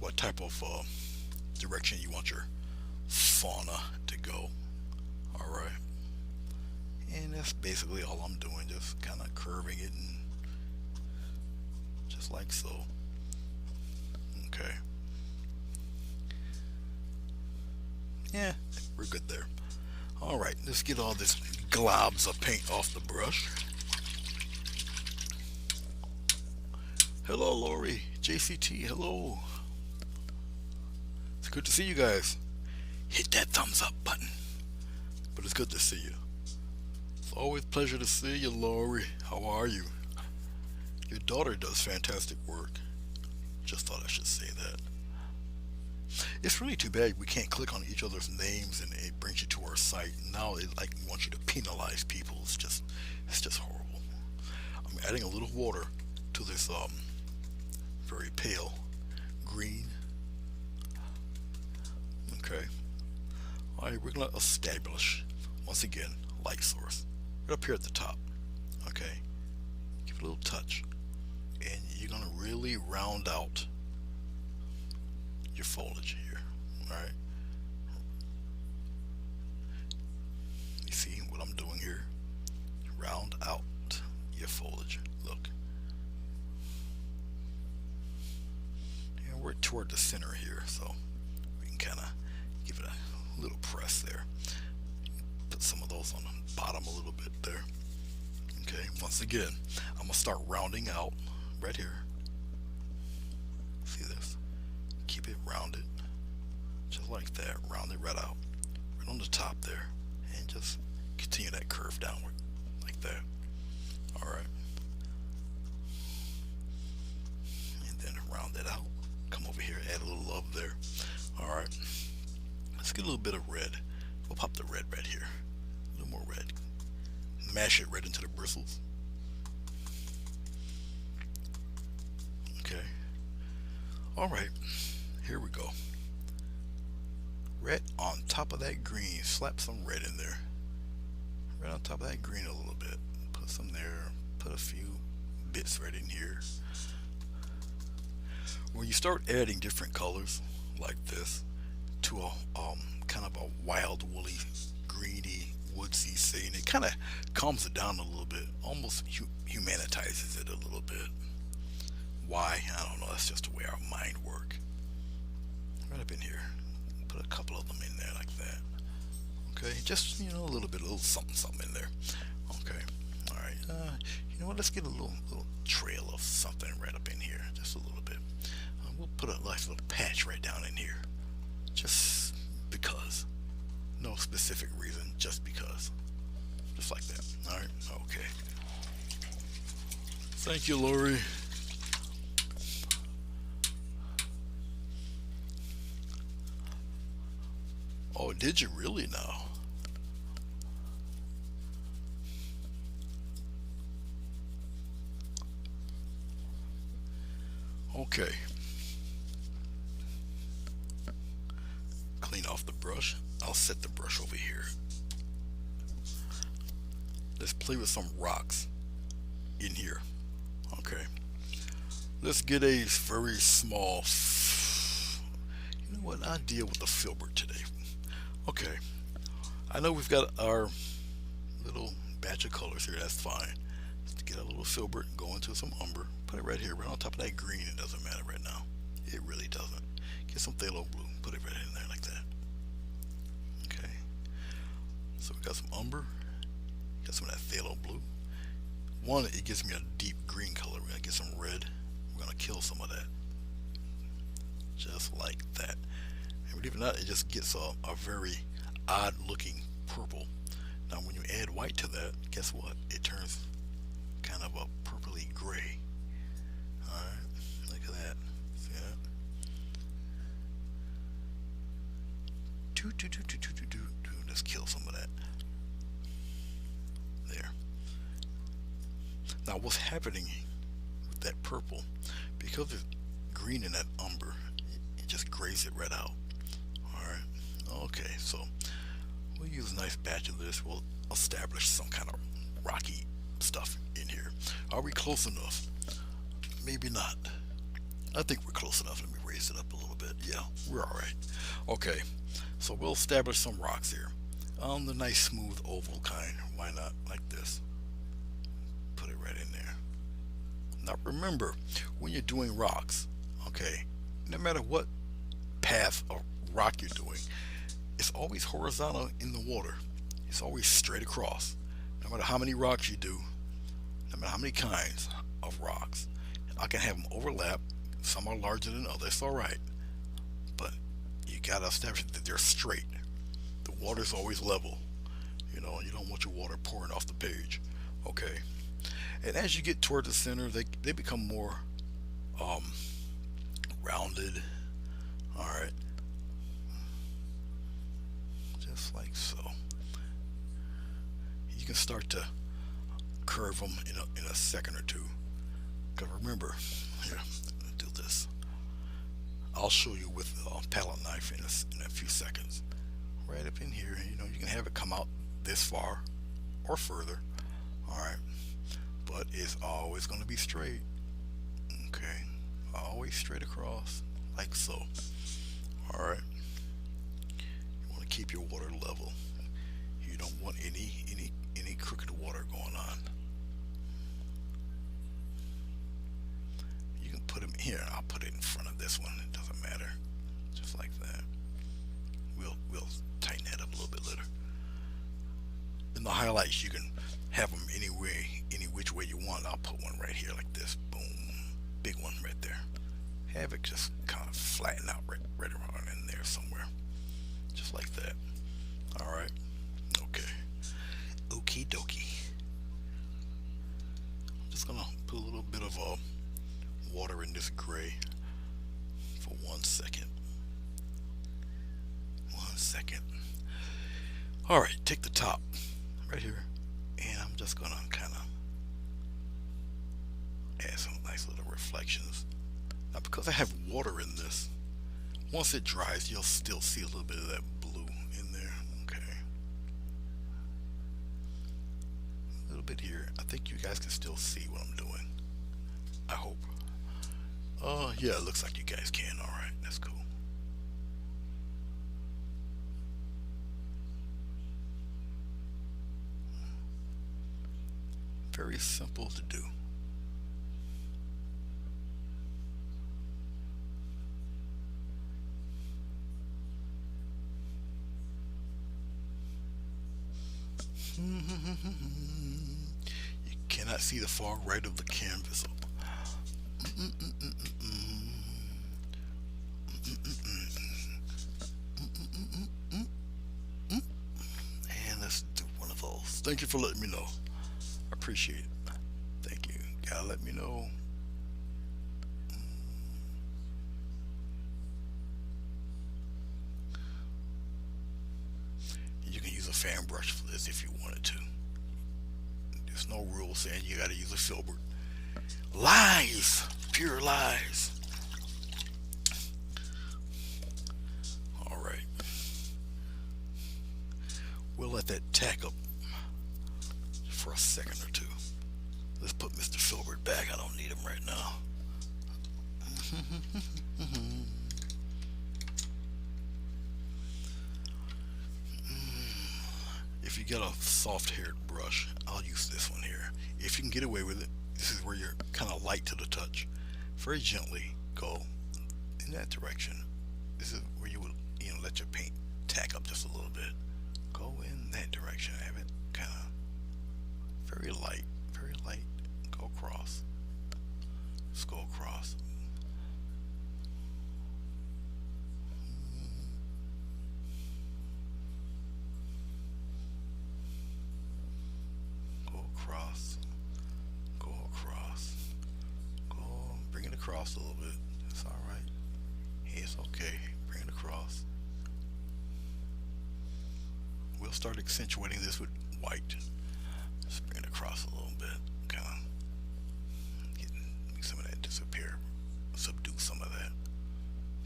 what type of direction you want your fauna to go. Alright. And that's basically all I'm doing, just kind of curving it and just like so. Okay. Yeah, we're good there. Alright, let's get all this globs of paint off the brush. Hello, Lori. JCT, hello. It's good to see you guys. Hit that thumbs up button. But it's good to see you. It's always a pleasure to see you, Lori. How are you? Your daughter does fantastic work. Just thought I should say that. It's really too bad we can't click on each other's names and it brings you to our site. Now it like wants you to penalize people. It's just horrible. I'm adding a little water to this very pale green. Okay. Alright, we're gonna establish once again light source right up here at the top. Okay. Give it a little touch. And you're gonna really round out your foliage here. Alright. You see what I'm doing here? Round out your foliage. Look. And we're toward the center here, so we can kind of give it a little press there. Put some of those on the bottom a little bit there. Okay, once again, I'm gonna start rounding out right here. See this? Keep it rounded, just like that. Round it right out, right on the top there, and just continue that curve downward, like that. All right, and then round it out. Come over here, add a little love there. All right, let's get a little bit of red. We'll pop the red right here. A little more red. Mash it right into the bristles. Okay. All right. Here we go. Red on top of that green. Slap some red in there. Right on top of that green a little bit. Put some there. Put a few bits right in here. When you start adding different colors like this to a kind of a wild, woolly, greeny, woodsy scene, it kind of calms it down a little bit. Almost humanitizes it a little bit. Why? I don't know. That's just the way our mind works. right up in here. Put a couple of them in there like that. Okay, just a little bit, a little something, something in there. Okay, all right. You know what? Let's get a little trail of something right up in here, just a little bit. We'll put a nice little patch right down in here, just because. No specific reason, just because. Just like that. All right. Okay. Thank you, Lori. Oh, did you really now? Okay. Clean off the brush. I'll set the brush over here. Let's play with some rocks in here. Okay. Let's get a very small. You know what? I'll deal with the filbert today. Okay. I know we've got our little batch of colors here. That's fine. Let's get a little filbert, go into some umber, put it right here, right on top of that green. It doesn't matter right now. It really doesn't. Get some phthalo blue, put it right in there like that. Okay. So we got some umber, got some of that phthalo blue. One, it gives me a deep green color. We're gonna get some red. We're gonna kill some of that, just like that. And believe it or not, it just gets a very odd looking purple. Now when you add white to that, guess what? It turns kind of a purpley gray. Alright, look at that. See that? Let's kill some of that. There. Now what's happening with that purple, because it's green in that umber, it just grays it right out. Alright, okay, so we'll use a nice batch of this. We'll establish some kind of rocky stuff in here. Are we close enough? Maybe not. I think we're close enough. Let me raise it up a little bit. Yeah, we're alright. Okay, so we'll establish some rocks here. On the nice smooth oval kind. Why not like this? Put it right in there. Now remember, when you're doing rocks, okay, no matter what path of rock you're doing, it's always horizontal in the water. It's always straight across. No matter how many rocks you do, no matter how many kinds of rocks, I can have them overlap. Some are larger than others. It's all right, but you gotta establish that they're straight. The water's always level. You don't want your water pouring off the page. Okay. And as you get toward the center, they become more rounded. All right. Just like so. You can start to curve them in a second or two. Because remember, here, let's do this. I'll show you with the palette knife in a few seconds. Right up in here, you can have it come out this far or further. All right. But it's always going to be straight. Okay. Always straight across, like so. All right. You want to keep your water level. You don't want any crooked water going on. You can put them here. I'll put it in front of this one. It doesn't matter. Just like that. We'll tighten that up a little bit later. In the highlights, you can have them any which way you want. I'll put one right here like this. Boom. Big one right there. Have it just kind of flatten out right around in there somewhere. Just like that. Alright. Okay. Okie dokie. I'm just gonna put a little bit of water in this gray for 1 second. 1 second. Alright, take the top right here, and I'm just gonna kind of add some nice little reflections. Now because I have water in this, once it dries you'll still see a little bit of that blue in there. Okay, a little bit here. I think you guys can still see what I'm doing. I hope. Yeah, it looks like you guys can. Alright, that's cool. Very simple to do. You cannot see the far right of the canvas. And let's do one of those. Thank you for letting me know. I appreciate it. Thank you. Gotta let me know. You can use a fan brush for this if you wanted to. There's no rule saying you gotta use a filbert. Lies! Pure lies. Alright. We'll let that tack up for a second or two. Let's put Mr. Filbert back. I don't need him right now. If you get a soft-haired brush, I'll use this one here. If you can get away with it, this is where you're kind of light to the touch. Very gently go in that direction. This is where you would, let your paint tack up just a little bit. Go in that direction. Have it kind of very light, very light. Go across. Just go across. Go across. Go across. Go. Bring it across a little bit. It's all right. Hey, it's okay. Bring it across. We'll start accentuating this with white. Just bring it across a little bit. Kind of make some of that disappear. Subdue some of that.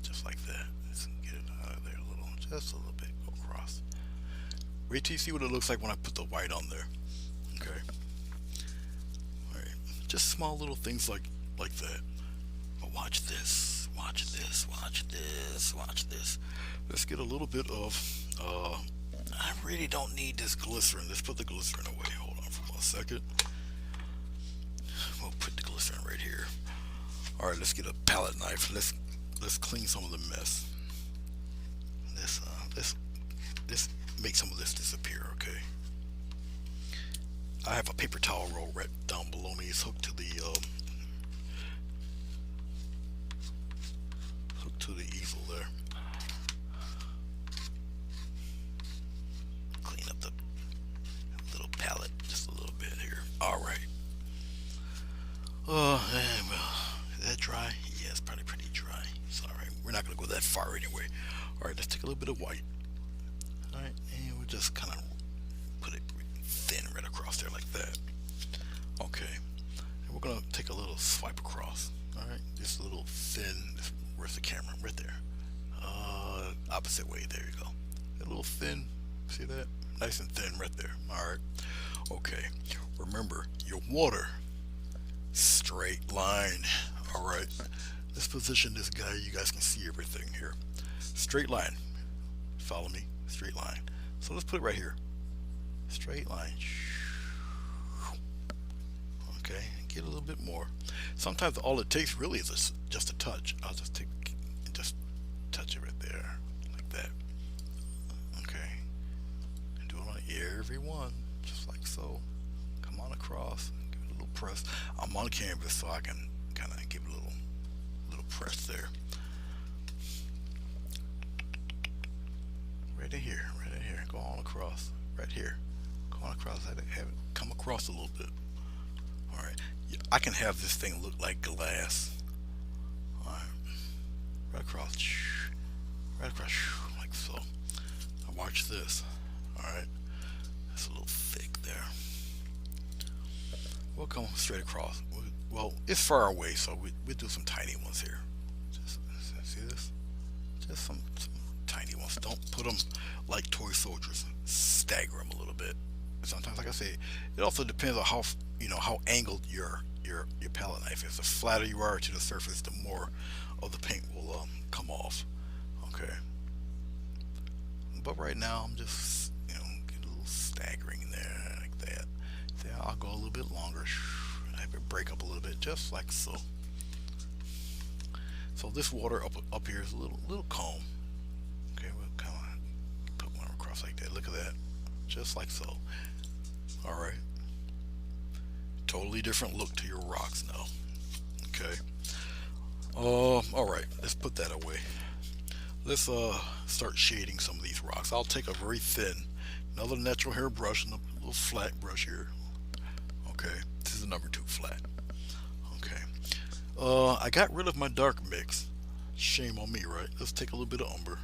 Just like that. Just get it out of there a little. Just a little bit. Go across. Wait till you see what it looks like when I put the white on there. Okay. Alright. Just small little things like that. But watch this. Watch this. Watch this. Watch this. Let's get a little bit of I really don't need this glycerin. Let's put the glycerin away. Hold on for 1 second. We'll put the glycerin right here. All right, let's get a palette knife. Let's clean some of the mess. Let's make some of this disappear. Okay. I have a paper towel roll right down below me. It's hooked to the easel there. Clean up the little palette just a little bit here. All right. Well, is that dry? Yeah, it's probably pretty dry. It's all right. We're not gonna go that far anyway. All right, let's take a little bit of white. All right, and we'll just kind of put it thin right across there like that. Okay, and we're gonna take a little swipe across. All right, just a little thin. Where's the camera? Right there. Opposite way. There you go. A little thin. See that? Nice and thin right there. All right. Okay. Remember your water. Straight line. All right. Let's position this guy. You guys can see everything here. Straight line. Follow me. Straight line. So let's put it right here. Straight line. Okay. Get a little bit more. Sometimes all it takes really is just a touch. I'll just touch it right there, like that. Okay. And do it on every one, just like so. Come on across. Give it a little press. I'm on canvas, so I can kind of give it a little press there. Right in here. Right in here. Go on across. Right here. Go on across. Have it come across a little bit. All right. I can have this thing look like glass. Alright. Right across. Right across. Like so. Now watch this. Alright. That's a little thick there. We'll come straight across. Well, it's far away, so we'll do some tiny ones here. Just see this? Just some tiny ones. Don't put them like toy soldiers. Stagger them a little bit. Sometimes, like I say, it also depends on how angled your palette knife is. The flatter you are to the surface, the more of the paint will come off. Okay. But right now, I'm just get a little staggering in there like that. See, I'll go a little bit longer. I have it break up a little bit, just like so. So this water up here is a little calm. Okay, we'll kind of put one across like that. Look at that, just like so. All right, totally different look to your rocks now. Okay. All right, let's put that away. Let's start shading some of these rocks. I'll take a very thin, another natural hair brush and a little flat brush here. Okay, this is a number two flat. Okay. I got rid of my dark mix. Shame on me, right? Let's take a little bit of umber,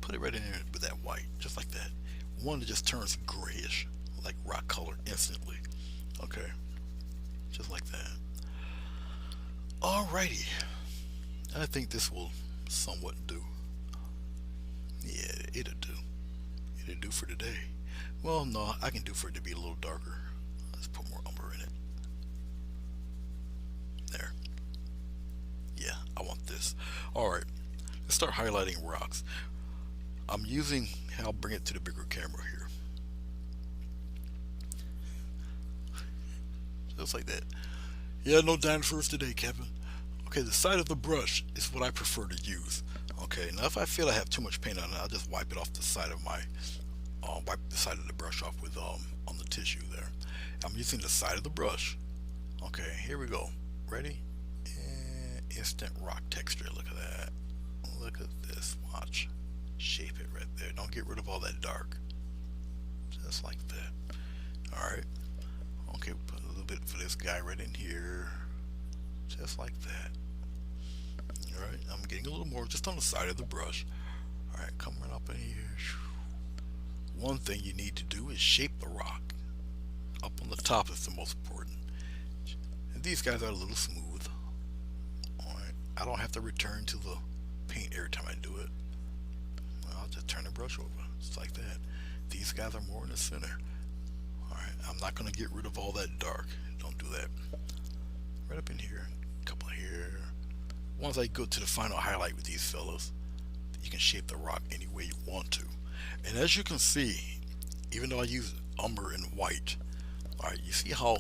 put it right in there with that white, just like that. One that just turns grayish, like rock color instantly. Okay, just like that. Alrighty, I think this will somewhat do. Yeah, it'll do. It'll do for today. Well, no, I can do for it to be a little darker. Let's put more umber in it. There. Yeah, I want this. Alright, let's start highlighting rocks. I'm using, I'll bring it to the bigger camera here. Just like that. Yeah, no dinosaurs today, Kevin. Okay, the side of the brush is what I prefer to use. Okay, now if I feel I have too much paint on it, I'll just wipe it off the side of my, wipe the side of the brush off with, on the tissue there. I'm using the side of the brush. Okay, here we go. Ready? And instant rock texture. Look at that. Look at this. Watch. Shape it right there. Don't get rid of all that dark. Just like that. Alright. Okay, put a little bit for this guy right in here. Just like that. Alright, I'm getting a little more just on the side of the brush. Alright, come right up in here. One thing you need to do is shape the rock. Up on the top is the most important. And these guys are a little smooth. Alright, I don't have to return to the paint every time I do it. I'll just turn the brush over. Just like that. These guys are more in the center. Alright, I'm not going to get rid of all that dark. Don't do that. Right up in here. A couple here. Once I go to the final highlight with these fellows, you can shape the rock any way you want to. And as you can see, even though I use umber and white, alright, you see how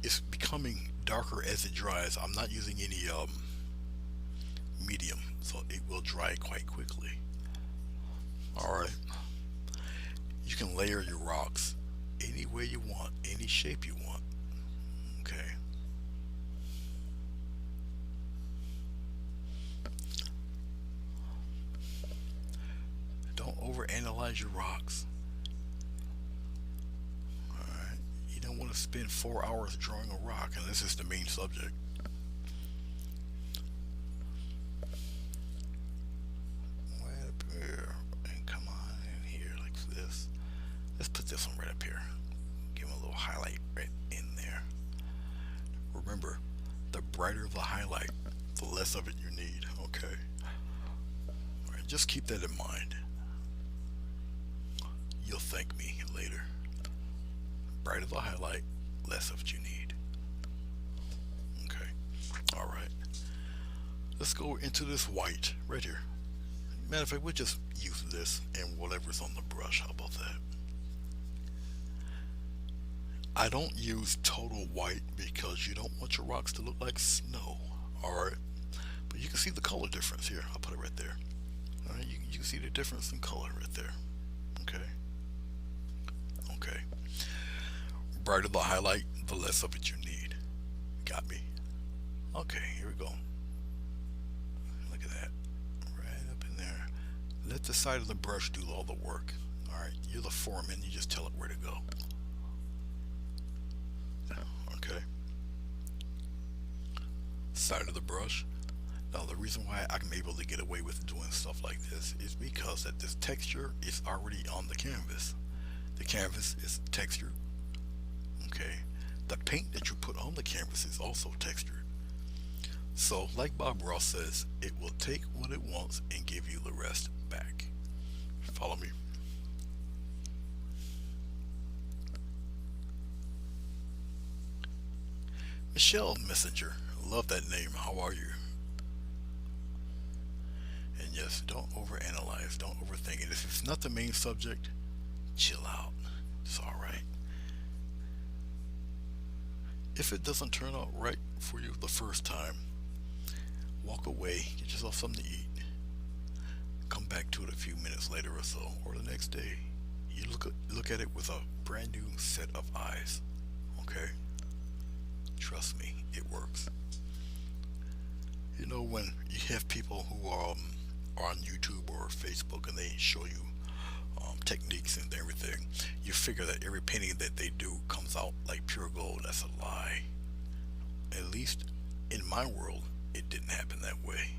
it's becoming darker as it dries. I'm not using any medium, so it will dry quite quickly. Alright, you can layer your rocks any way you want, any shape you want. Okay. Don't overanalyze your rocks. Alright, you don't want to spend 4 hours drawing a rock unless it's the main subject. Right up here, and come on in here like this. Let's put this one right up here. Give him a little highlight right in there. Remember, the brighter the highlight, the less of it you need, okay? Alright, just keep that in mind. You'll thank me later. Brighter the highlight, less of what you need. Okay, alright. Let's go into this white right here. Matter of fact, we'll just use this and whatever's on the brush. How about that? I don't use total white because you don't want your rocks to look like snow. Alright, but you can see the color difference here. I'll put it right there. Alright, you can see the difference in color right there. Okay. Okay. Brighter the highlight, the less of it you need. Got me? Okay, here we go. Look at that. Right up in there. Let the side of the brush do all the work. Alright, you're the foreman, you just tell it where to go. Okay. Side of the brush. Now the reason why I'm able to get away with doing stuff like this is because that this texture is already on the canvas. The canvas is textured. Okay. The paint that you put on the canvas is also textured. So like Bob Ross says, it will take what it wants and give you the rest back. Follow me. Michelle Messenger, love that name. How are you? And yes, don't overanalyze, don't overthink it. If it's not the main subject, chill out. It's alright. If it doesn't turn out right for you the first time, walk away, get yourself something to eat. Come back to it a few minutes later or so, or the next day. You look at it with a brand new set of eyes. Okay, trust me, it works. You know, when you have people who are on YouTube or Facebook and they show you techniques and everything, you figure that every painting that they do comes out like pure gold. That's a lie. At least in my world, it didn't happen that way.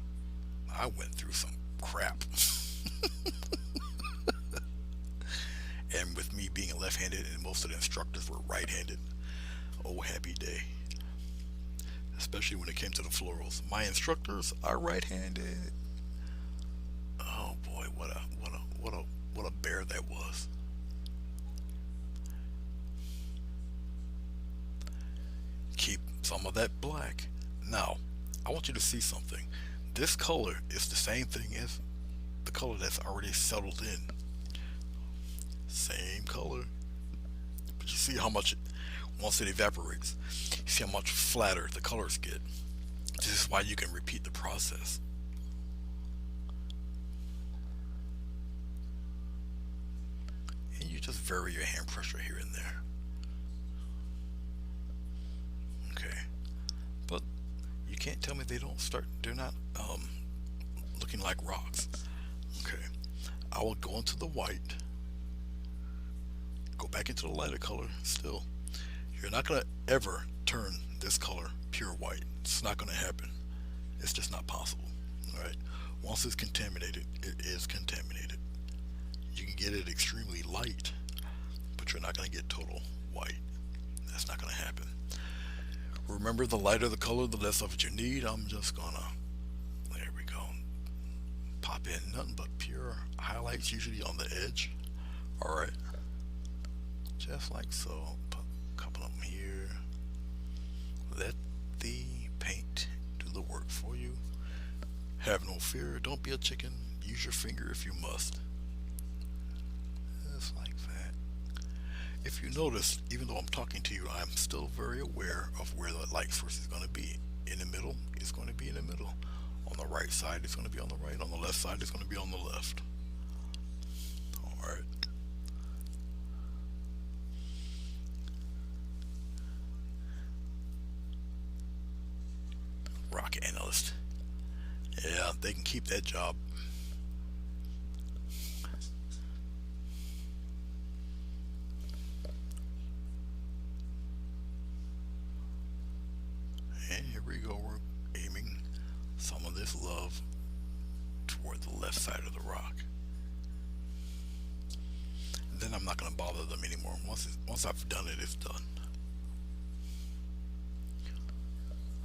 I went through some crap. And with me being left-handed and most of the instructors were right-handed, oh happy day. Especially when it came to the florals. My instructors are right-handed. Oh boy, what a bear that was. Keep some of that black. Now, I want you to see something. This color is the same thing as the color that's already settled in. Same color. But you see how much, once it evaporates, you see how much flatter the colors get. This is why you can repeat the process. And you just vary your hand pressure here and there. Okay. But you can't tell me they're not looking like rocks. Okay. I will go into the white, go back into the lighter color still. You're not going to ever turn this color pure white. It's not going to happen. It's just not possible. All right. Once it's contaminated, it is contaminated. You can get it extremely light, but you're not going to get total white. That's not going to happen. Remember, the lighter the color, the less of it you need. I'm just going to, there we go, pop in nothing but pure highlights, usually on the edge. All right. Just like so. Put a couple of them here. Let the paint do the work for you. Have no fear. Don't be a chicken. Use your finger if you must. Just like that. If you notice, even though I'm talking to you, I'm still very aware of where the light source is going to be. In the middle, it's going to be in the middle. On the right side, it's going to be on the right. On the left side, it's going to be on the left. All right. Rock analyst. Yeah, they can keep that job. And here we go. We're aiming some of this love toward the left side of the rock. And then I'm not going to bother them anymore. Once I've done it, it's done.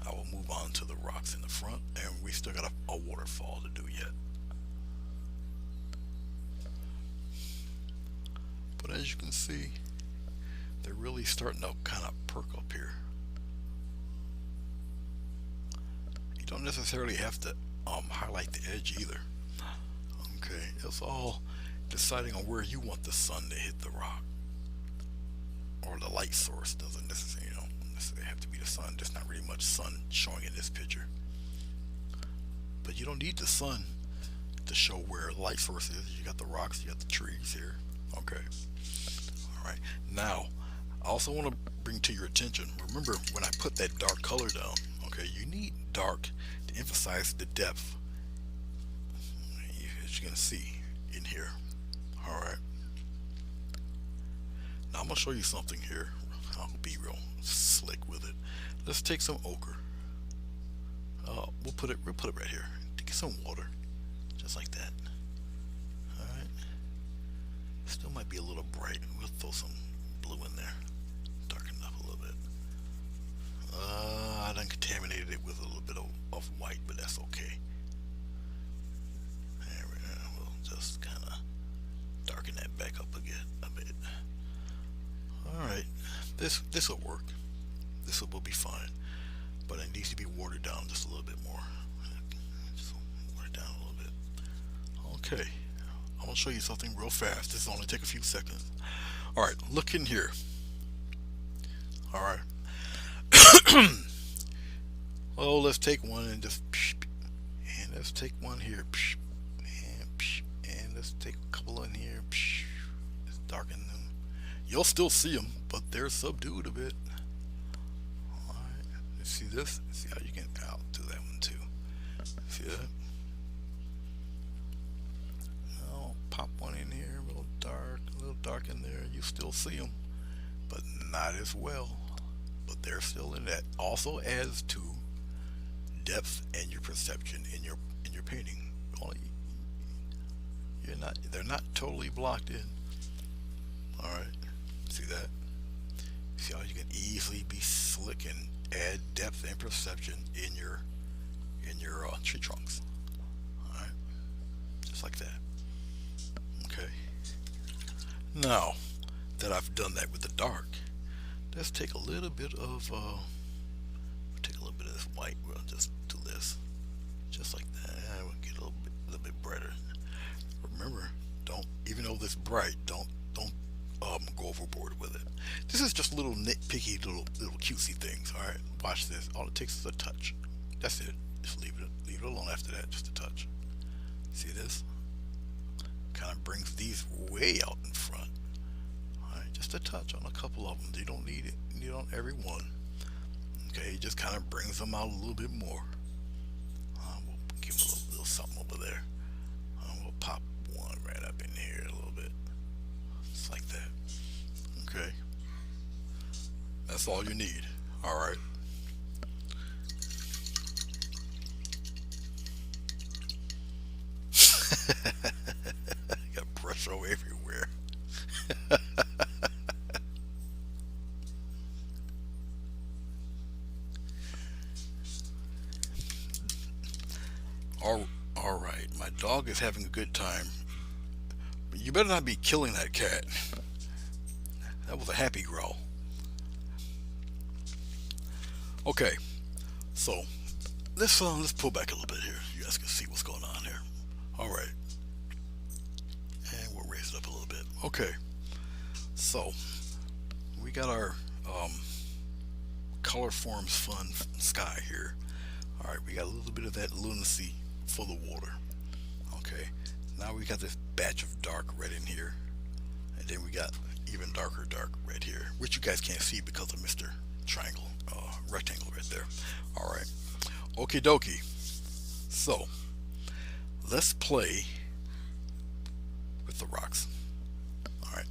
I will move on to the rocks in the front, and we still got a waterfall to do yet. But as you can see, they're really starting to kind of perk up here. You don't necessarily have to highlight the edge either. Okay, it's all deciding on where you want the sun to hit the rock, or the light source. Doesn't necessarily, necessarily have to be the sun. There's not really much sun showing in this picture, but you don't need the sun to show where the light source is. You got the rocks, you got the trees here. Okay. All right. Now, I also want to bring to your attention, remember when I put that dark color down, okay, you need dark to emphasize the depth, as you can see in here. All right. Now I'm going to show you something here. I'll be real slick with it. Let's take some ochre. We'll put it right here. Get some water, just like that. All right. Still might be a little bright. We'll throw some blue in there, darken it up a little bit. I done contaminated it with a little bit of white, but that's okay. There we go. We'll just kind of darken that back up again a bit. All right, this will work. This will be fine, but it needs to be watered down just a little bit more. Just water it down a little bit. Okay, I'm gonna show you something real fast. This will only take a few seconds. All right, look in here. All right. Well, let's take one and just, and let's take one here, and let's take a couple in here. Let's darken You'll still see them, but they're subdued a bit. All right, you see this? See how you can, I'll do that one too. See that? I'll pop one in here, a little dark in there. You still see them, but not as well. But they're still in that. Also adds to depth and your perception in your painting. Only they're not totally blocked in. All right, see that? See how you can easily be slick and add depth and perception in your tree trunks. All right, just like that. Okay. Now that I've done that with the dark, let's take a little bit of this white. We'll just do this, just like that. We'll get a little bit brighter. Remember, don't, even though this bright, don't go overboard with it. This is just little nitpicky little cutesy things. All right, watch this. All it takes is a touch. That's it. Just leave it alone after that. Just a touch. See this? Kind of brings these way out in front. All right, just a touch on a couple of them. You don't need it. You need it on every one. Okay, it just kind of brings them out a little bit more. We'll give them a little something over there. We'll pop one right up in here a little bit, just like that. Okay, that's all you need. All right. Got brush over everywhere. All right, my dog is having a good time. But you better not be killing that cat. That was a happy growl. Okay, so let's pull back a little bit here. You guys can see what's going on here. All right, and we'll raise it up a little bit. Okay, so we got our color forms fun sky here. All right, we got a little bit of that lunacy for the water. Okay, now we got this batch of dark red in here, and then we got even darker dark red here, which you guys can't see because of Mr. Triangle, rectangle right there. All right, okie dokie. So let's play with the rocks. All right,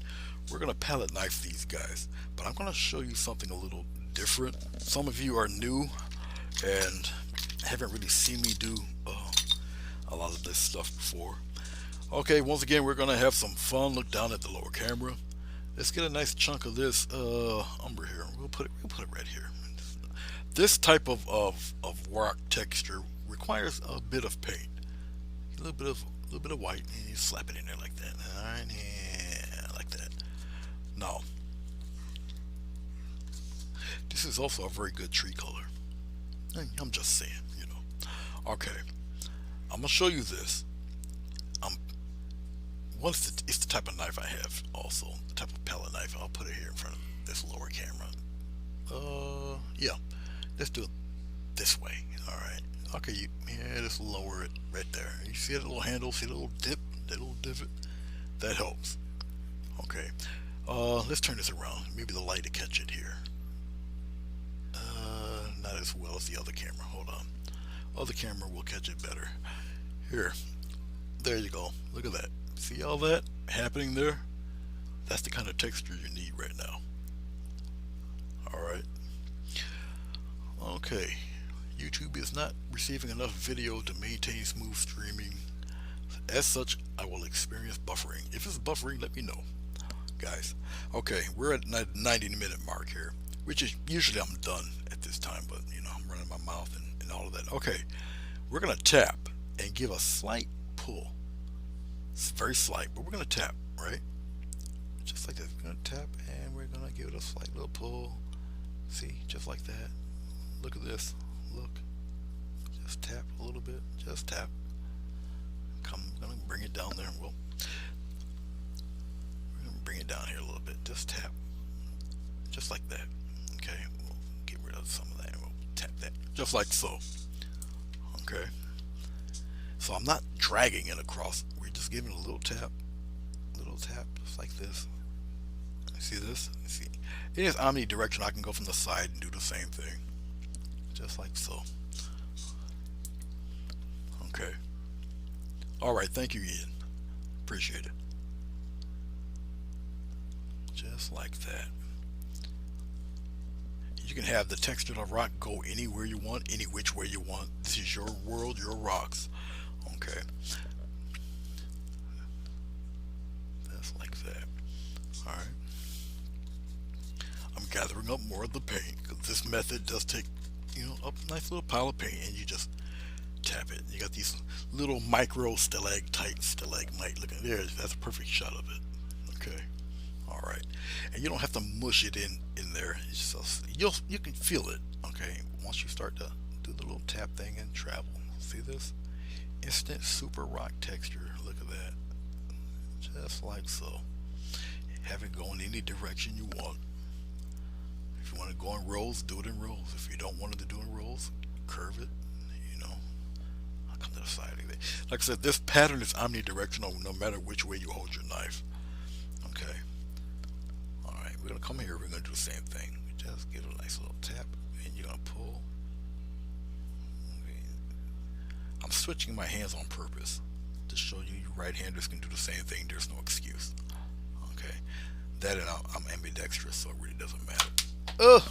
we're gonna palette knife these guys, but I'm gonna show you something a little different. Some of you are new and haven't really seen me do a lot of this stuff before. Okay, once again, we're gonna have some fun. Look down at the lower camera. Let's get a nice chunk of this umber here. We'll put it right here. This type of rock texture requires a bit of paint, a little bit of white, and you slap it in there like that. All right, yeah, like that. Now, this is also a very good tree color. I'm just saying, you know. Okay, I'm gonna show you this. It's the type of knife I have. Also, the type of palette knife. I'll put it here in front of this lower camera. Yeah, let's do it this way. All right. Okay, yeah, just lower it right there. You see that little handle? See the little dip? That little divot? That helps. Okay. Let's turn this around. Maybe the light to catch it here. Not as well as the other camera. Hold on. Other camera will catch it better. Here. There you go. Look at that. See all that happening there? That's the kind of texture you need right now. Alright. Okay. YouTube is not receiving enough video to maintain smooth streaming. As such, I will experience buffering. If it's buffering, let me know, guys. Okay, we're at 90-minute mark here, which is usually I'm done at this time, but you know, I'm running my mouth and all of that. Okay, we're gonna tap and give a slight pull. It's very slight, but we're gonna tap, right? Just like this. We're gonna tap and we're gonna give it a slight little pull. See, just like that. Look at this. Look. Just tap a little bit. Just tap. I'm gonna bring it down there. Well, we're gonna bring it down here a little bit. Just tap. Just like that. Okay. We'll get rid of some of that. We'll tap that. Just like so. Okay. So I'm not dragging it across. We're just giving a little tap, just like this. See this? See, it is omnidirectional. I can go from the side and do the same thing, just like so. Okay. All right. Thank you, Ian. Appreciate it. Just like that. You can have the texture of the rock go anywhere you want, any which way you want. This is your world, your rocks. Okay. That's like that. All right. I'm gathering up more of the paint because this method does take, a nice little pile of paint, and you just tap it. You got these little micro stalactite, stalagmite looking there. That's a perfect shot of it. Okay. All right. And you don't have to mush it in there. It's just, you can feel it. Okay. Once you start to do the little tap thing and travel. See this? Instant super rock texture. Look at that. Just like so. Have it go in any direction you want. If you want to go in rows, do it in rows. If you don't want it to do it in rows, curve it. I'll come to the side of it. Like I said, this pattern is omnidirectional no matter which way you hold your knife. Okay. Alright, we're going to come here. We're going to do the same thing. Just give it a nice little tap, and you're going to pull. Okay. I'm switching my hands on purpose to show you right-handers can do the same thing. There's no excuse. Okay. That and I'm ambidextrous, so it really doesn't matter. Ugh!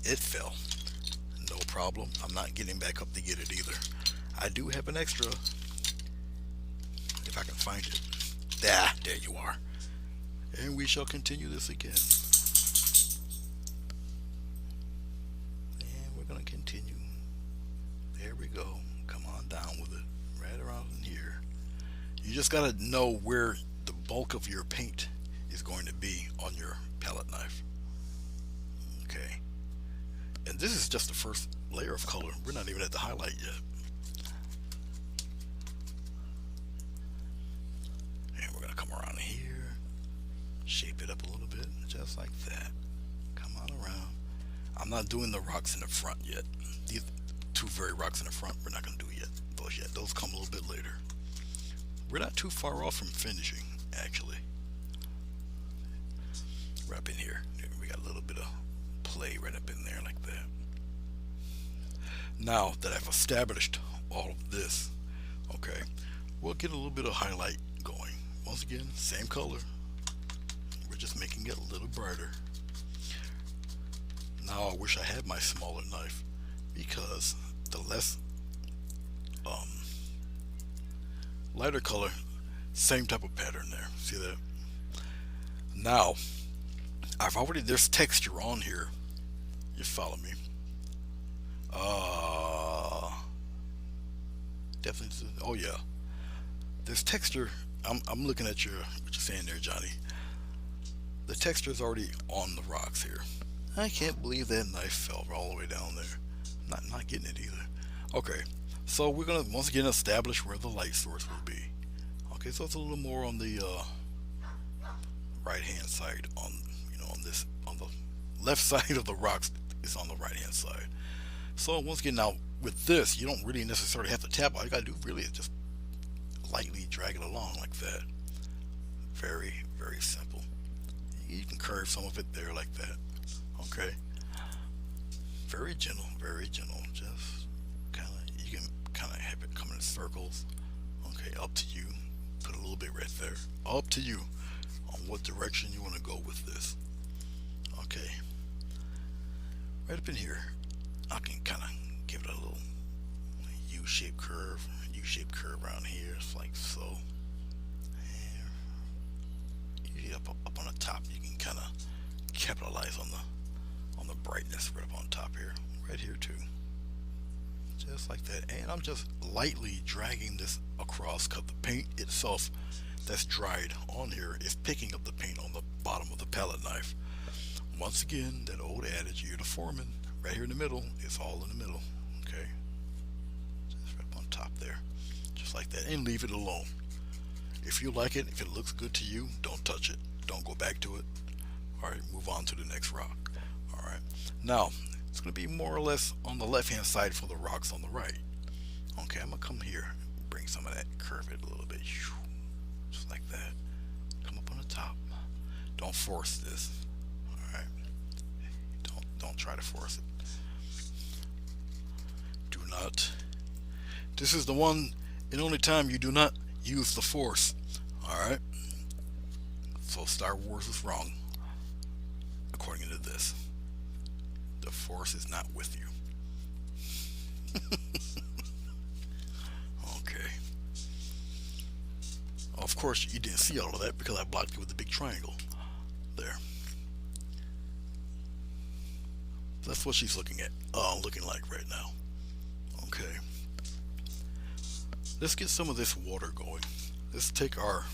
It fell. No problem. I'm not getting back up to get it either. I do have an extra, if I can find it. There you are. And we shall continue this again. And we're going to continue. There we go. Come on down with it. Right around in here. You just got to know where the bulk of your paint is going to be on your palette knife. Okay. And this is just the first layer of color. We're not even at the highlight yet. And we're going to come around here, shape it up a little bit, just like that. Come on around. I'm not doing the rocks in the front yet. These two very rocks in the front, we're not going to do yet. Those come a little bit later. We're not too far off from finishing, actually. Right up in here. We got a little bit of play right up in there like that. Now that I've established all of this, okay, we'll get a little bit of highlight going. Once again, same color. We're just making it a little brighter. Now I wish I had my smaller knife, because the less lighter color, same type of pattern there. See that? Now there's texture on here. You follow me? Definitely. Oh yeah, there's texture. I'm looking at what you're saying there, Johnny. The texture is already on the rocks here. I can't believe that knife fell all the way down there. Not getting it either. Okay, so we're gonna once again establish where the light source will be. Okay, so it's a little more on the right hand side, on the left side of the rocks is on the right hand side. So once again, now with this, you don't really necessarily have to tap. All you gotta do really is just lightly drag it along like that. Very, very simple. You can curve some of it there like that. Okay. Very gentle, very gentle. Just you can kind of have it come in circles. Okay, up to you. Put a little bit right there. Up to you on what direction you want to go with this. Okay. Right up in here, I can kind of give it a little U-shaped curve around here. It's like so. And usually up on the top, you can kind of capitalize on the brightness right up on top here, right here too, just like that. And I'm just lightly dragging this across because the paint itself that's dried on here is picking up the paint on the bottom of the palette knife. Once again, that old adage, you're the foreman. Right here in the middle, it's all in the middle. Okay, just right up on top there, just like that, and leave it alone. If you like it, if it looks good to you, don't touch it, don't go back to it. All right, move on to the next rock. All right, now it's going to be more or less on the left hand side for the rocks on the right. Okay, I'm gonna come here, bring some of that, curve it a little bit, just like that. Come up on the top. Don't force this. All right. Don't try to force it. Do not. This is the one and only time you do not use the force. All right. So Star Wars is wrong according to this. The force is not with you. Okay. Of course, you didn't see all of that because I blocked it with the big triangle. There. That's what she's looking like right now. Okay. Let's get some of this water going. Let's take our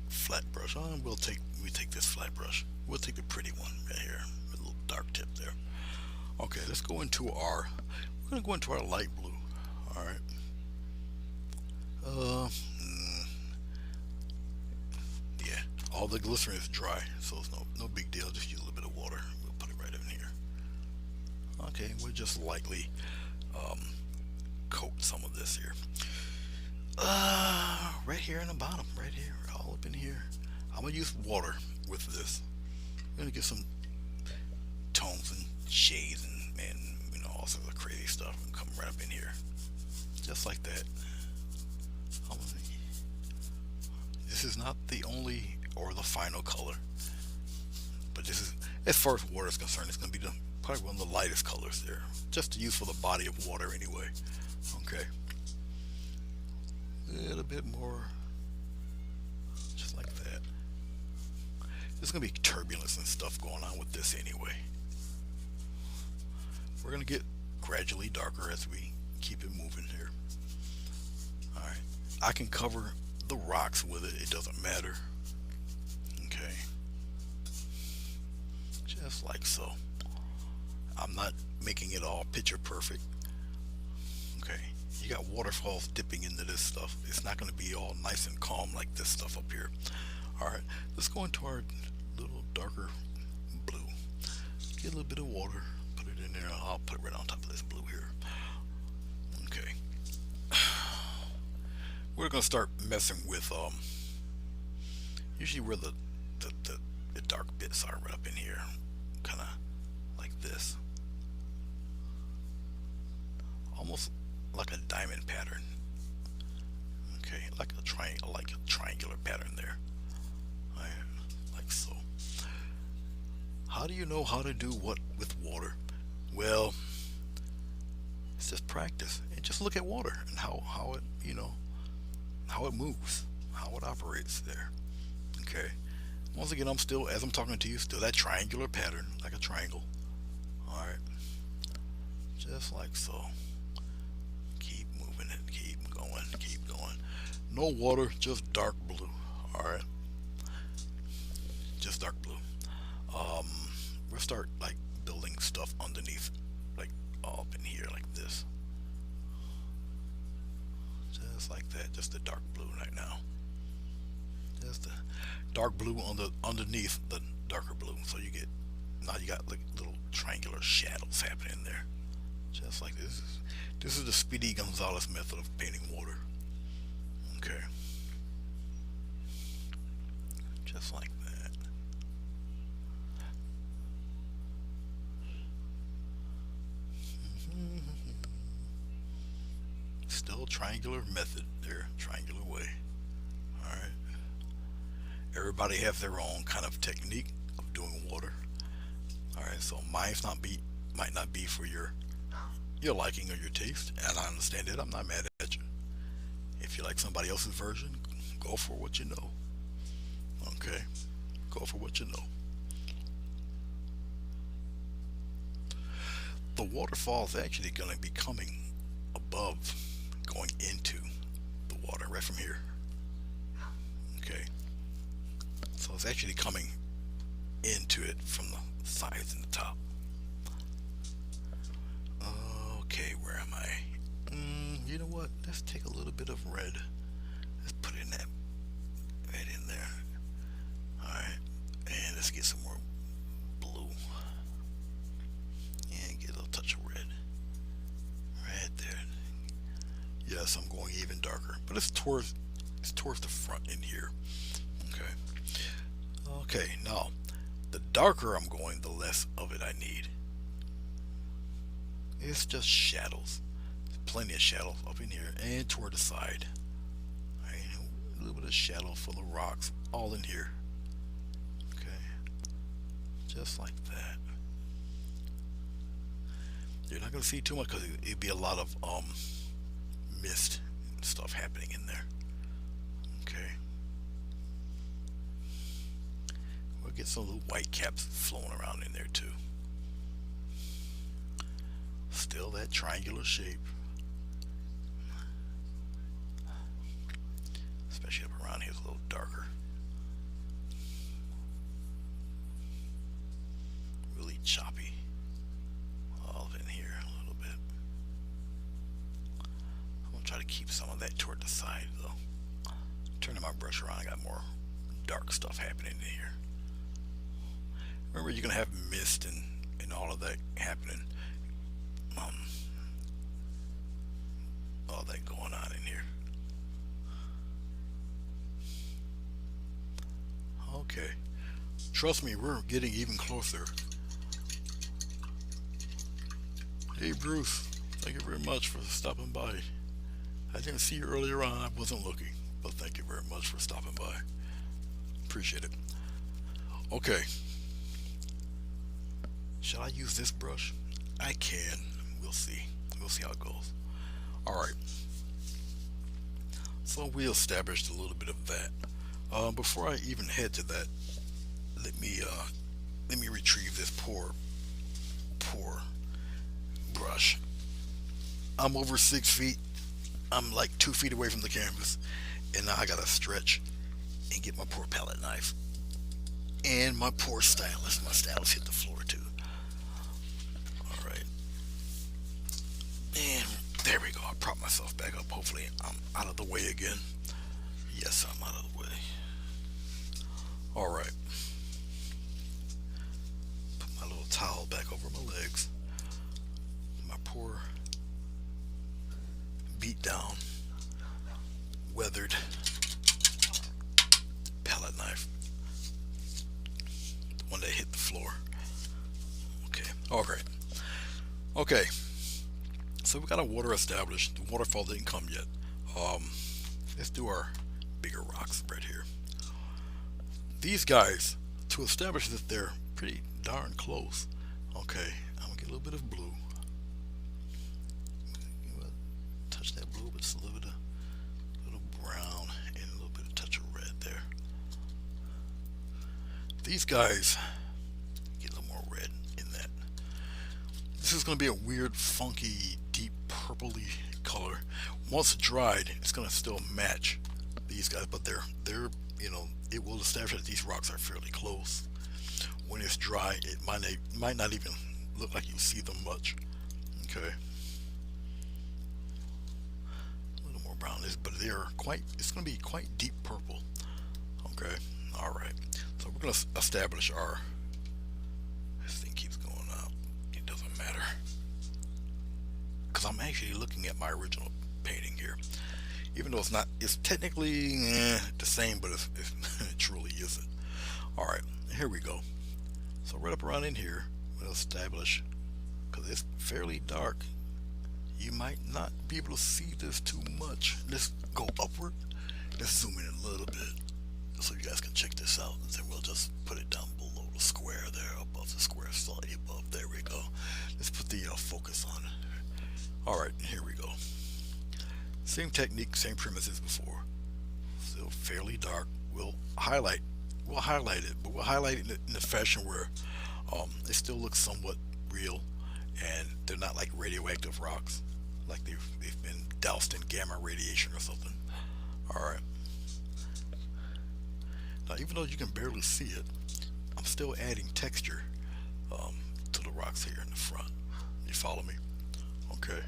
flat brush. We take this flat brush. We'll take the pretty one right here, with a little dark tip there. Okay, let's go into our. We're gonna go into our light blue. All right. Uh, mm, yeah. All the glycerin is dry, so it's no big deal. Just use a little bit of water. We'll put it right in here. Okay, we'll just lightly um, coat some of this here. Right here in the bottom, right here, all up in here. I'm gonna use water with this. I'm gonna get some tones and shades and all sorts of crazy stuff and come right up in here, just like that. This is not the only or the final color, but this is, as far as water is concerned, it's gonna be probably one of the lightest colors there, just to use for the body of water anyway. Okay. A little bit more, just like that. There's gonna be turbulence and stuff going on with this anyway. We're gonna get gradually darker as we keep it moving here. All right, I can cover the rocks with it. It doesn't matter. Okay, just like so. I'm not making it all picture perfect. Okay. You got waterfalls dipping into this stuff. It's not going to be all nice and calm like this stuff up here. All right, let's go into our little darker blue. Get a little bit of water, put it in there. I'll put it right on top of this blue here. Okay. We're going to start messing with usually where the dark bits are right up in here, kind of like this, almost like a diamond pattern. Okay, like a triangular pattern there. Like so. How do you know how to do what with water? Well, it's just practice and just look at water and how it how it moves, how it operates there. Okay. Once again, I'm still, as I'm talking to you, still that triangular pattern, like a triangle. All right. Just like so. Keep moving it. Keep going. Keep going. No water, just dark blue. All right. Just dark blue. We'll start like building stuff underneath, like up in here, like this. Just like that. Just the dark blue right now. Just the dark blue underneath the darker blue. So you got like little triangular shadows happening there. Just like this. This is the Speedy Gonzalez method of painting water. Okay. Just like that. Still triangular method there, triangular way. Alright. Everybody has their own kind of technique of doing water. Alright, so mine's might not be for your liking or your taste, and I understand it. I'm not mad at you. If you like somebody else's version, go for what you know. Okay? Go for what you know. The waterfall is actually going to be coming above, going into the water right from here. Okay, so it's actually coming into it from the sides and the top. Okay, where am I? You know what, let's take a little bit of red. Let's put in that right in there. Alright, and let's get some more blue and get a little touch of red right there. Yes, I'm going even darker, but it's towards the front in here. Okay. Okay, now the darker I'm going, the less of it I need. It's just shadows. There's plenty of shadows up in here and toward the side. Right, a little bit of shadow for the rocks, all in here. Okay, just like that. You're not gonna see too much because it'd be a lot of mist and stuff happening in there. Okay, we'll get some little white caps flowing around in there too. Still that triangular shape, especially up around here is a little darker. Really choppy. All in here a little bit. I'm gonna try to keep some of that toward the side though. Turning my brush around, I got more dark stuff happening in here. Remember, you're gonna have mist and all of that happening. All that going on in here. Okay, trust me, we're getting even closer. Hey Bruce, thank you very much for stopping by. I didn't see you earlier on, I wasn't looking, but thank you very much for stopping by. Appreciate it. Okay, shall I use this brush? I can. We'll see. We'll see how it goes. Alright, so we established a little bit of that. Before I even head to that, let me retrieve this poor brush. I'm over 6 feet. I'm like 2 feet away from the canvas, and now I gotta stretch and get my poor palette knife and my poor stylus. My stylus hit the floor too. All right, and there we go. I prop myself back up. Hopefully I'm out of the way again. Yes, I'm out of the way. All right. Put my little towel back over my legs. My poor beat down, weathered palette knife. The one that hit the floor. Okay. All right. Okay. So we got our water established. The waterfall didn't come yet. Let's do our bigger rocks right here. These guys, to establish that they're pretty darn close. Okay, I'm gonna get a little bit of blue. Touch that blue, but it's a little bit of brown and a little bit of touch of red there. These guys get a little more red in that. This is gonna be a weird, funky, deep purpley color. Once dried, it's gonna still match these guys, but they're it will establish that these rocks are fairly close. When it's dry, it might not even look like you see them much. Okay, a little more brown, but it's gonna be quite deep purple. Okay, all right. So we're gonna establish our. This thing keeps going up. It doesn't matter, because I'm actually looking at my original painting here, even though it's technically the same, but it truly isn't. All right, here we go. So right up around in here, we'll establish, because it's fairly dark, you might not be able to see this too much. Let's go upward. Let's zoom in a little bit so you guys can check this out, and then we'll just put it down below the square there, above the square, slightly above. There we go. Let's put the focus on it. All right, here we go. Same technique, same premise as before. Still fairly dark. We'll highlight it, but we'll highlight it in a fashion where it still looks somewhat real, and they're not like radioactive rocks, like they've been doused in gamma radiation or something. All right. Now, even though you can barely see it, I'm still adding texture to the rocks here in the front. You follow me? Okay.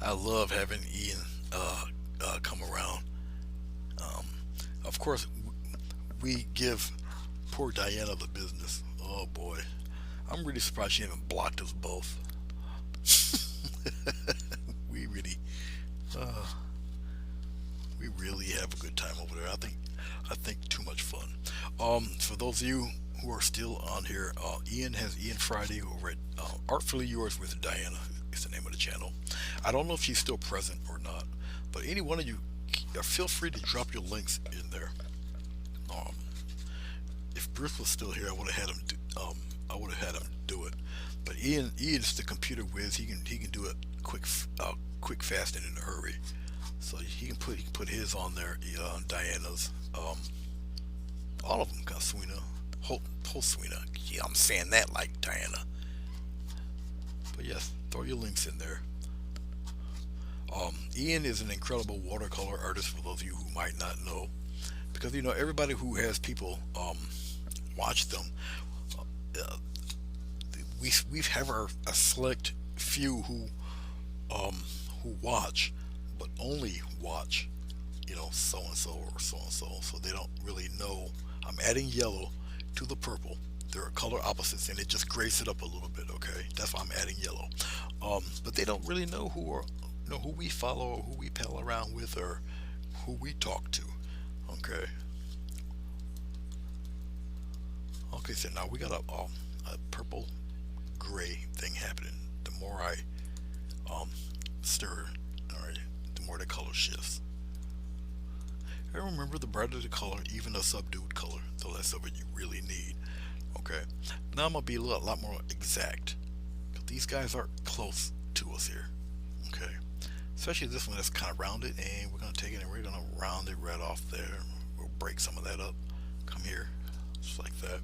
I love having Ian come around. Of course, we give poor Diana the business. Oh boy, I'm really surprised she haven't blocked us both. For those of you who are still on here, Ian has Ian Friday over at Artfully Yours with Diana is the name of the channel. I don't know if she's still present or not, but any one of you, feel free to drop your links in there. Um, if Bruce was still here, I would have had him. I would have had him do it. But Ian's the computer whiz. He can do it quick, fast, and in a hurry. So he can put his on there. Diana's. All of them got Swina. Whole Swina. Yeah, I'm saying that like Diana. But yes, throw your links in there. Ian is an incredible watercolor artist for those of you who might not know, because everybody who has people watch them, uh, we have a select few who watch, but only watch so and so or so and so, so they don't really know. I'm adding yellow to the purple. There are color opposites, and it just grays it up a little bit. Okay, that's why I'm adding yellow. But they don't really know who we follow, or who we pal around with, or who we talk to. Okay. Okay, so now we got a purple gray thing happening. The more I stir, all right, the more the color shifts. And remember, the brighter the color, even a subdued color, the less of it you really need. Okay. Now I'm gonna be a lot more exact, 'cause these guys are close to us here. Okay. Especially this one that's kind of rounded, and we're gonna take it and we're gonna round it right off there. We'll break some of that up. Come here, just like that.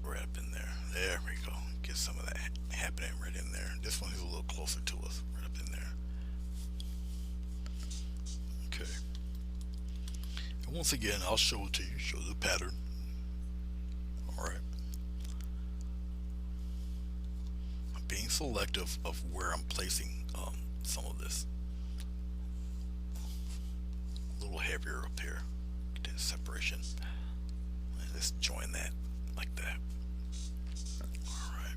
Right up in there. There we go. Get some of that happening right in there. This one is a little closer to us, right up in there. Okay. And once again, I'll show it to you. Show the pattern. All right. I'm being selective of where I'm placing some of this. A little heavier up here. Get that separation. And let's join that like that. Alright.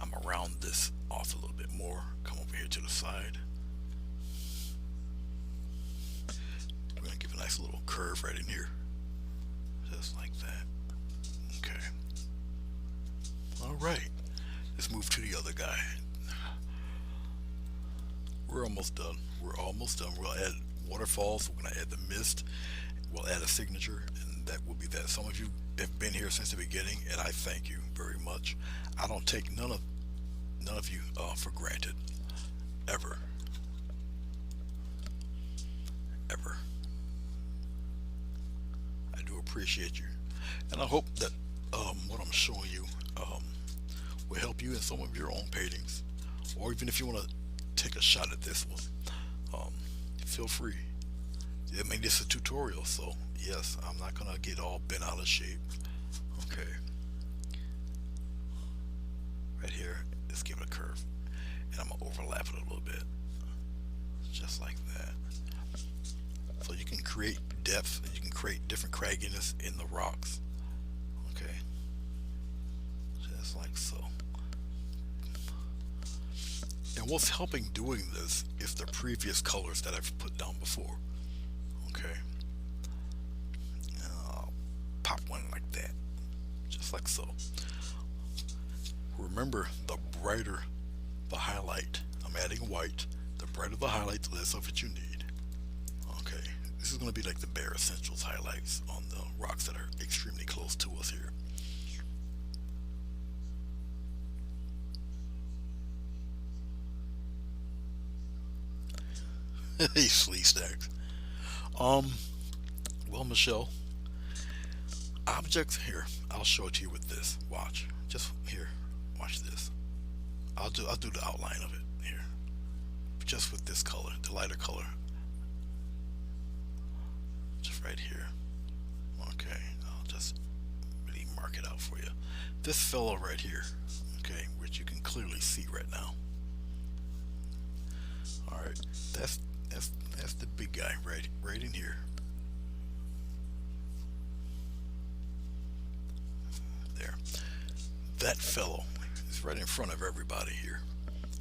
I'm gonna round this off a little bit more. Come over here to the side. We're gonna give a nice little curve right in here. Just like that. Okay. Alright. Let's move to the other guy. We're almost done. We're almost done. We'll add waterfalls. We're gonna add the mist. We'll add a signature, and that will be that. Some of you have been here since the beginning, and I thank you very much. I don't take none of you for granted, ever, ever. I do appreciate you, and I hope that what I'm showing you will help you in some of your own paintings, or even if you want to take a shot at this one, feel free. I mean, this is a tutorial, so yes, I'm not gonna get all bent out of shape. Okay, right here, let's give it a curve, and I'm gonna overlap it a little bit, just like that. So you can create depth, and you can create different cragginess in the rocks. Okay, just like so. And what's helping doing this is the previous colors that I've put down before. Okay, I'll pop one like that, just like so. Remember, the brighter the highlight, I'm adding white, the brighter the highlight, the less of it you need. Okay, this is going to be like the bare essentials highlights on the rocks that are extremely close to us here. Hey, Slee Stacks. Well, Michelle, objects here. I'll show it to you with this. Watch, just here. Watch this. I'll do the outline of it here, just with this color, the lighter color, just right here. Okay, I'll just really mark it out for you. This fellow right here, okay, which you can clearly see right now. All right, that's the big guy right in here. that fellow. It's right in front of everybody here.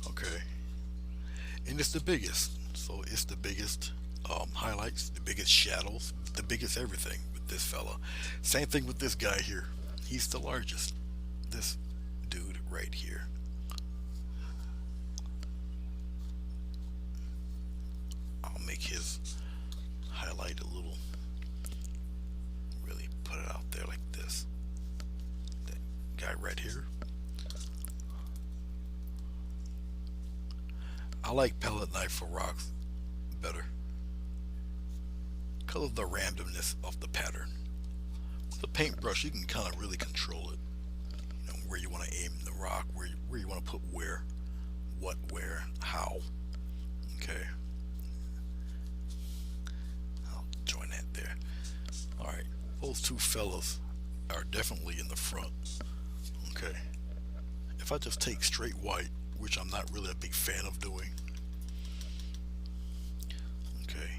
Okay, and it's the biggest. So it's the biggest highlights, the biggest shadows, the biggest everything with this fella. Same thing with this guy here. He's the largest. This dude right here. I'll make his highlight a little, really put it out there like this. That guy right here. I like palette knife for rocks better because of the randomness of the pattern. With a paintbrush, you can kind of really control it. You know, where you want to aim the rock, where you want to put where, what, where, how. Okay. I'll join that there. Alright, those two fellas are definitely in the front. Okay. If I just take straight white, which I'm not really a big fan of doing. Okay.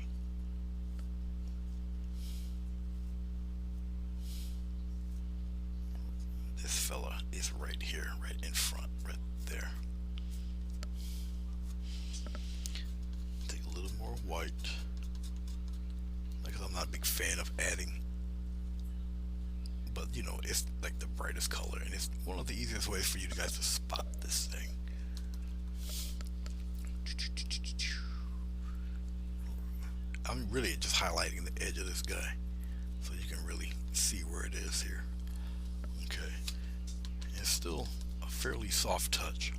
This fella is right here, right in front, right there. Take a little more white. Because I'm not a big fan of adding. But you know, it's like the brightest color, and it's one of the easiest ways for you guys to spot this thing. I'm really just highlighting the edge of this guy so you can really see where it is here. Okay. It's still a fairly soft touch.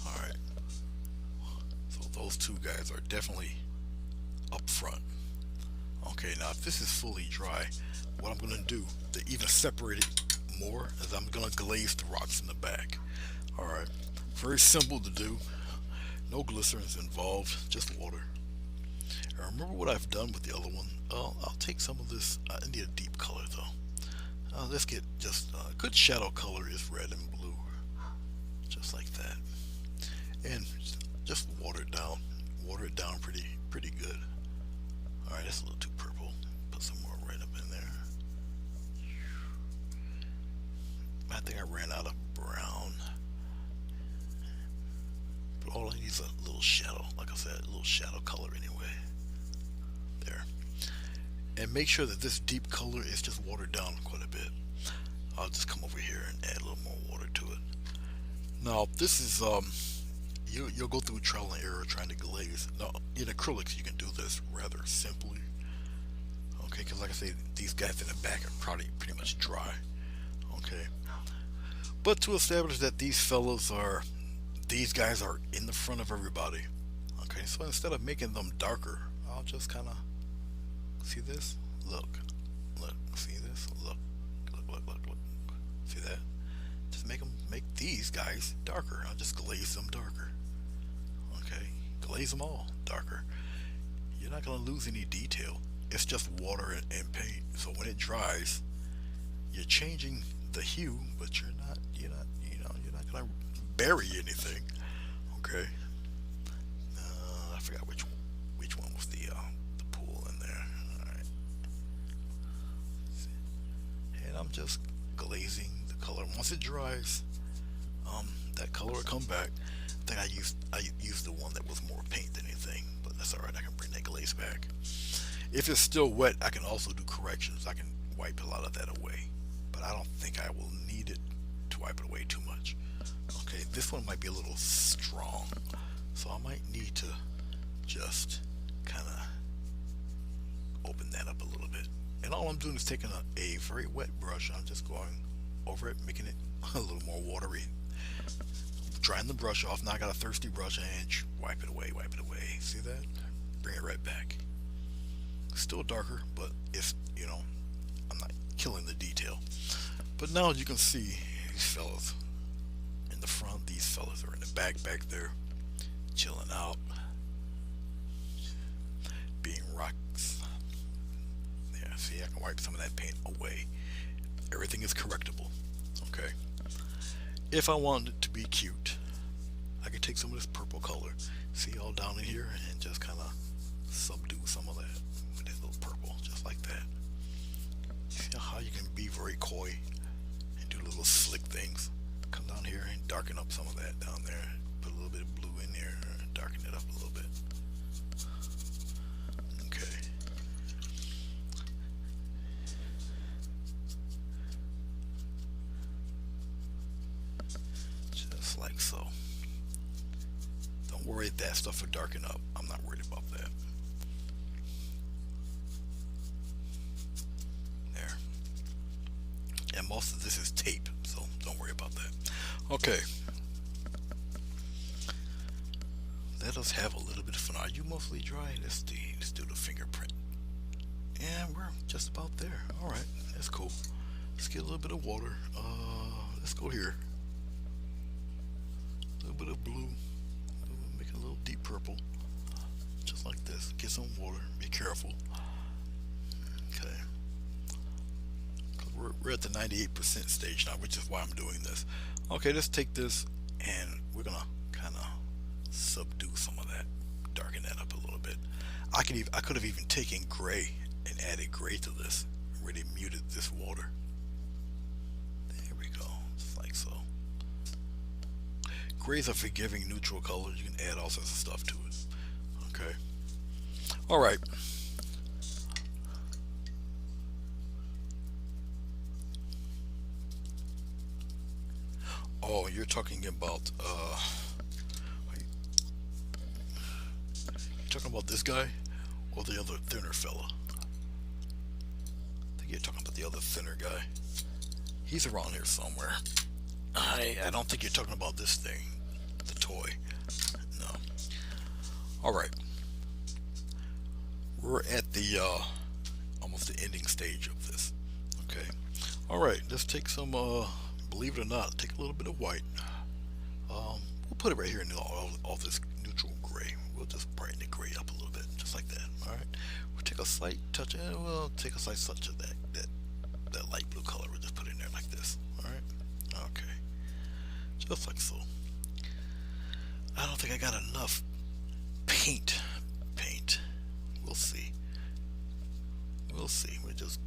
Alright. So those two guys are definitely up front. Okay, now if this is fully dry, what I'm going to do to even separate it more is I'm going to glaze the rocks in the back. Alright, very simple to do. No glycerins involved, just water. And remember what I've done with the other one? I'll take some of this. I need a deep color though. Let's get just a good shadow color is red and blue. Just like that. And just water it down. Water it down pretty good. Alright, that's a little too purple. Put some more red up in there. I think I ran out of brown. But all I need is a little shadow. Like I said, a little shadow color anyway. There. And make sure that this deep color is just watered down quite a bit. I'll just come over here and add a little more water to it. Now this is you'll go through trial and error trying to glaze. Now in acrylics you can do this rather simply. Okay, because like I say, these guys in the back are probably pretty much dry. Okay. But to establish that these guys are in the front of everybody. Okay, so instead of making them darker, I'll just kind of see this. Look, see this. Look. See that? Just make these guys darker. I'll just glaze them darker. Okay, glaze them all darker. You're not gonna lose any detail. It's just water and paint. So when it dries, you're changing the hue, but you're not gonna bury anything. Okay. I forgot which one was the pool in there. All right. And I'm just glazing the color. Once it dries, that color will come back. I think I used the one that was more paint than anything, but that's all right. I can bring that glaze back. If it's still wet, I can also do corrections. I can wipe a lot of that away, but I don't think I will need it to wipe it away too much. Okay, this one might be a little strong, so I might need to just kind of open that up a little bit. And all I'm doing is taking a very wet brush. I'm just going over it, making it a little more watery, drying the brush off. Now I got a thirsty brush and wipe it away. See that? Bring it right back. Still darker, but it's, I'm not killing the detail. But now you can see these fellas in the front, these fellas are in the back there, chilling out, being rocks. Yeah, see, I can wipe some of that paint away. Everything is correctable. Okay. If I wanted it to be cute, I can take some of this purple color, see all down in here, and just kind of subdue some of that with that little purple, just like how you can be very coy and do little slick things. Come down here and darken up some of that down there. Put a little bit of blue in there, darken it up a little bit. Okay. Just like so. Don't worry if that stuff will darken up. I'm not worried about that. There. And most of this is tape, so don't worry about that. Okay. Let us have a little bit of fun. Are you mostly dry? Let's do the fingerprint. And we're just about there. Alright, that's cool. Let's get a little bit of water. Let's go here. A little bit of blue. Make it a little deep purple. Just like this. Get some water. Be careful. Okay. We're at the 98% stage now, which is why I'm doing this. Okay, let's take this and we're gonna kind of subdue some of that, darken that up a little bit. I could have even taken gray and added gray to this, really muted this water. There we go, just like so. Gray is a forgiving neutral color. You can add all sorts of stuff to it. Okay. All right. Oh, you're talking about you talking about this guy or the other thinner fella? I think you're talking about the other thinner guy. He's around here somewhere. I don't think you're talking about this thing, the toy. No. All right. We're at the almost the ending stage of this. Okay. All right. Let's take some. Believe it or not, take a little bit of white. We'll put it right here in all this neutral gray. We'll just brighten the gray up a little bit, just like that. All right. We'll take a slight touch, and we'll take a slight touch of that light blue color. We'll just put it in there like this. All right. Okay. Just like so. I don't think I got enough paint. We'll see. We'll see. We just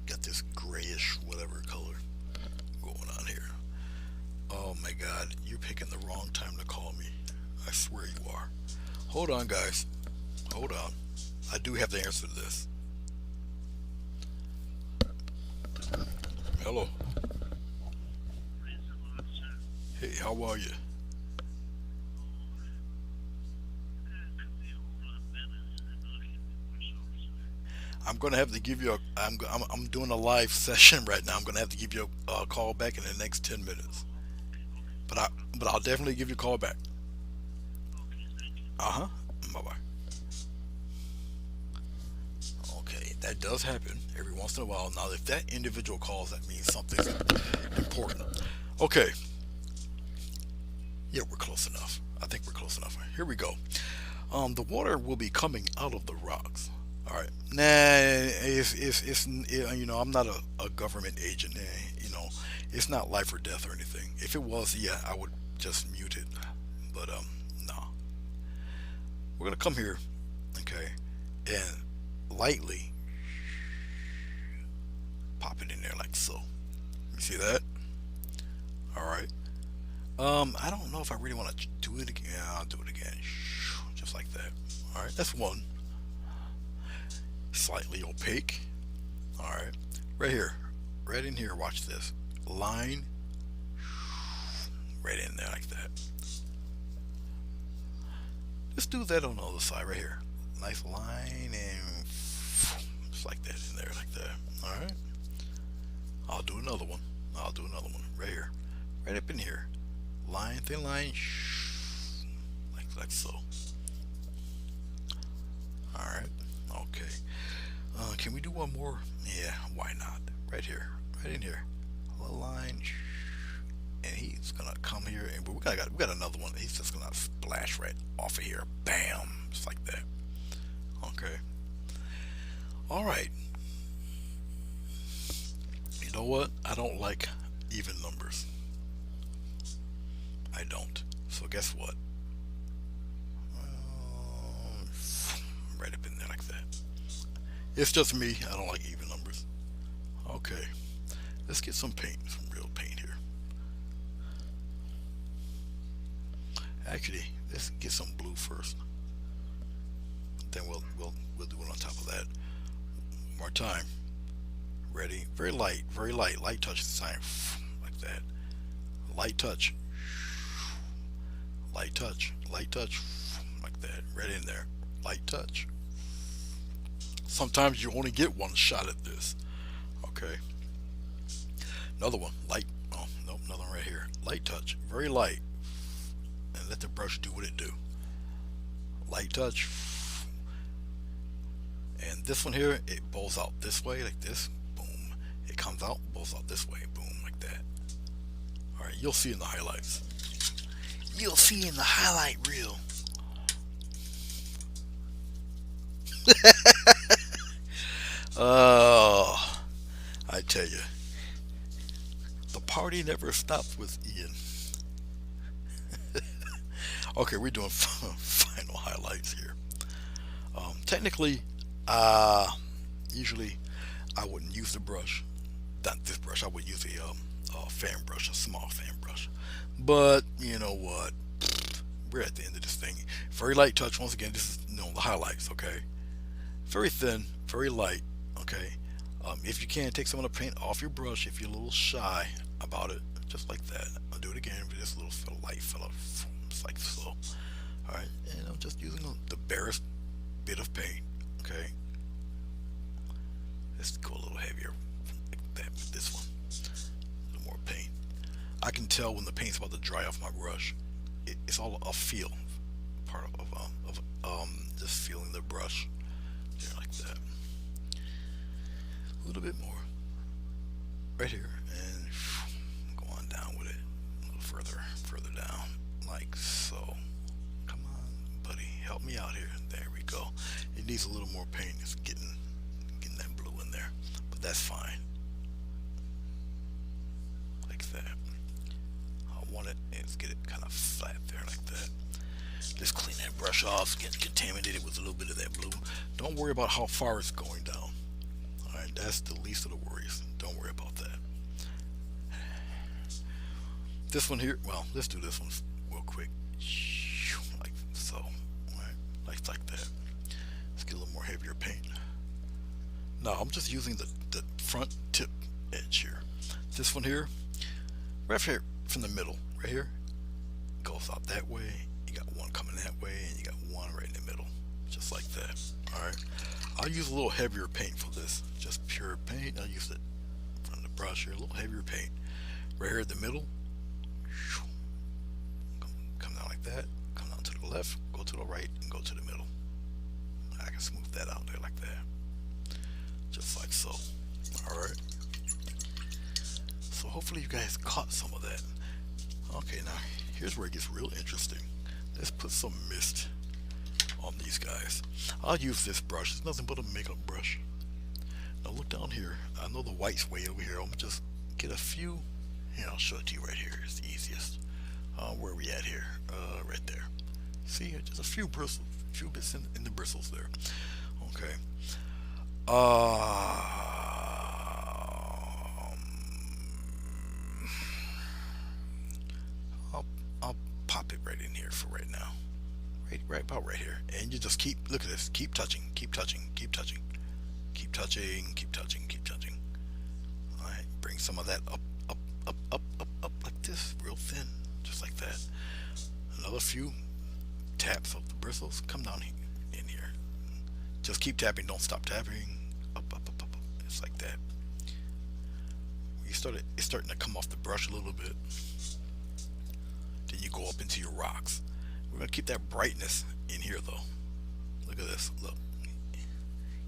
got this grayish whatever color going on here. Oh my god, you're picking the wrong time to call me. I swear you are. Hold on, guys. Hold on. I do have the answer to this. Hello. Hey, how are you? I'm gonna have to give you a. I'm doing a live session right now. I'm gonna have to give you a call back in the next 10 minutes. But I'll definitely give you a call back. Uh huh. Bye bye. Okay, that does happen every once in a while. Now, if that individual calls, that means something's important. Okay. Yeah, we're close enough. I think we're close enough. Here we go. The water will be coming out of the rocks. All right. Nah, you know, I'm not a government agent. You know, it's not life or death or anything. If it was, yeah, I would just mute it. But no. We're gonna come here, okay, and lightly pop it in there like so. You see that? All right. I don't know if I really want to do it again. Yeah, I'll do it again, just like that. All right, that's one. Slightly opaque. All right, right here, right in here. Watch this line, right in there like that. Let's do that on the other side right here. Nice line and just like that in there like that. All right. I'll do another one. I'll do another one right here, right up in here. Line, thin line, like so. All right. Okay. Can we do one more? Yeah, why not? Right here, right in here. A little line, and he's gonna come here, and we got another one. He's just gonna splash right off of here. Bam, just like that. Okay. All right. You know what? I don't like even numbers. I don't. So guess what? Right up in there like that. It's just me. I don't like even numbers. Okay, let's get some paint, some real paint here. Actually, let's get some blue first. Then we'll do it on top of that. One more time. Ready? Very light touch this time, like that. Light touch, light touch, like that. Right in there. Light touch. Sometimes you only get one shot at this. Okay. Another one. Light. Oh, nope, another one right here. Light touch. Very light. And let the brush do what it do. Light touch. And this one here, it bowls out this way, like this. Boom. It comes out, bowls out this way. Boom, like that. Alright, you'll see in the highlights. You'll see in the highlight reel. Oh, I tell you, the party never stops with Ian. Okay, we're doing final highlights here. Technically, uh, usually I wouldn't use the brush. Not this brush. I would use a fan brush, a small fan brush. But you know what? We're at the end of this thing. Very light touch. Once again, this is the highlights. Okay, very thin, very light. Okay. If you can, take some of the paint off your brush if you're a little shy about it, just like that. I'll do it again with this little light fella, just like so. All right, and I'm just using the barest bit of paint. Okay, let's go a little heavier like that with this one. A little more paint. I can tell when the paint's about to dry off my brush. It's all a feel part of just feeling the brush there like that. A little bit more right here, and go on down with it a little further down, like so. Come on, buddy, help me out here. There we go. It needs a little more paint. It's getting that blue in there, but that's fine. Like that. I want it. Let's get it kind of flat there, like that. Just clean that brush off. Get contaminated with a little bit of that blue. Don't worry about how far it's going down. Alright, that's the least of the worries. Don't worry about that. This one here, well, let's do this one real quick. Like so. Alright, like that. Let's get a little more heavier paint. Now, I'm just using the front tip edge here. This one here, right here from the middle, right here, goes out that way. You got one coming that way, and you got one right in the middle. Just like that. Alright. I'll use a little heavier paint for this. Just pure paint. I'll use it from the brush here. A little heavier paint. Right here in the middle. Come down like that. Come down to the left. Go to the right and go to the middle. I can smooth that out there like that. Just like so. Alright. So hopefully you guys caught some of that. Okay, now here's where it gets real interesting. Let's put some mist on these guys. I'll use this brush. It's nothing but a makeup brush. Now look down here. I know the white's way over here. I'm gonna just get a few. Here, I'll show it to you right here. It's the easiest. Where are we at here? Right there. See, just a few bristles, few bits in the bristles there. Okay. I'll pop it right in here for right now. Right about right here, and you just look at this, keep touching, keep touching, keep touching, keep touching, keep touching, keep touching. All right, bring some of that up like this, real thin, just like that. Another few taps of the bristles. Come down here, in here. Just keep tapping, don't stop tapping. Up. It's like that. It's starting to come off the brush a little bit. Then you go up into your rocks. We're going to keep that brightness in here though. Look at this. Look.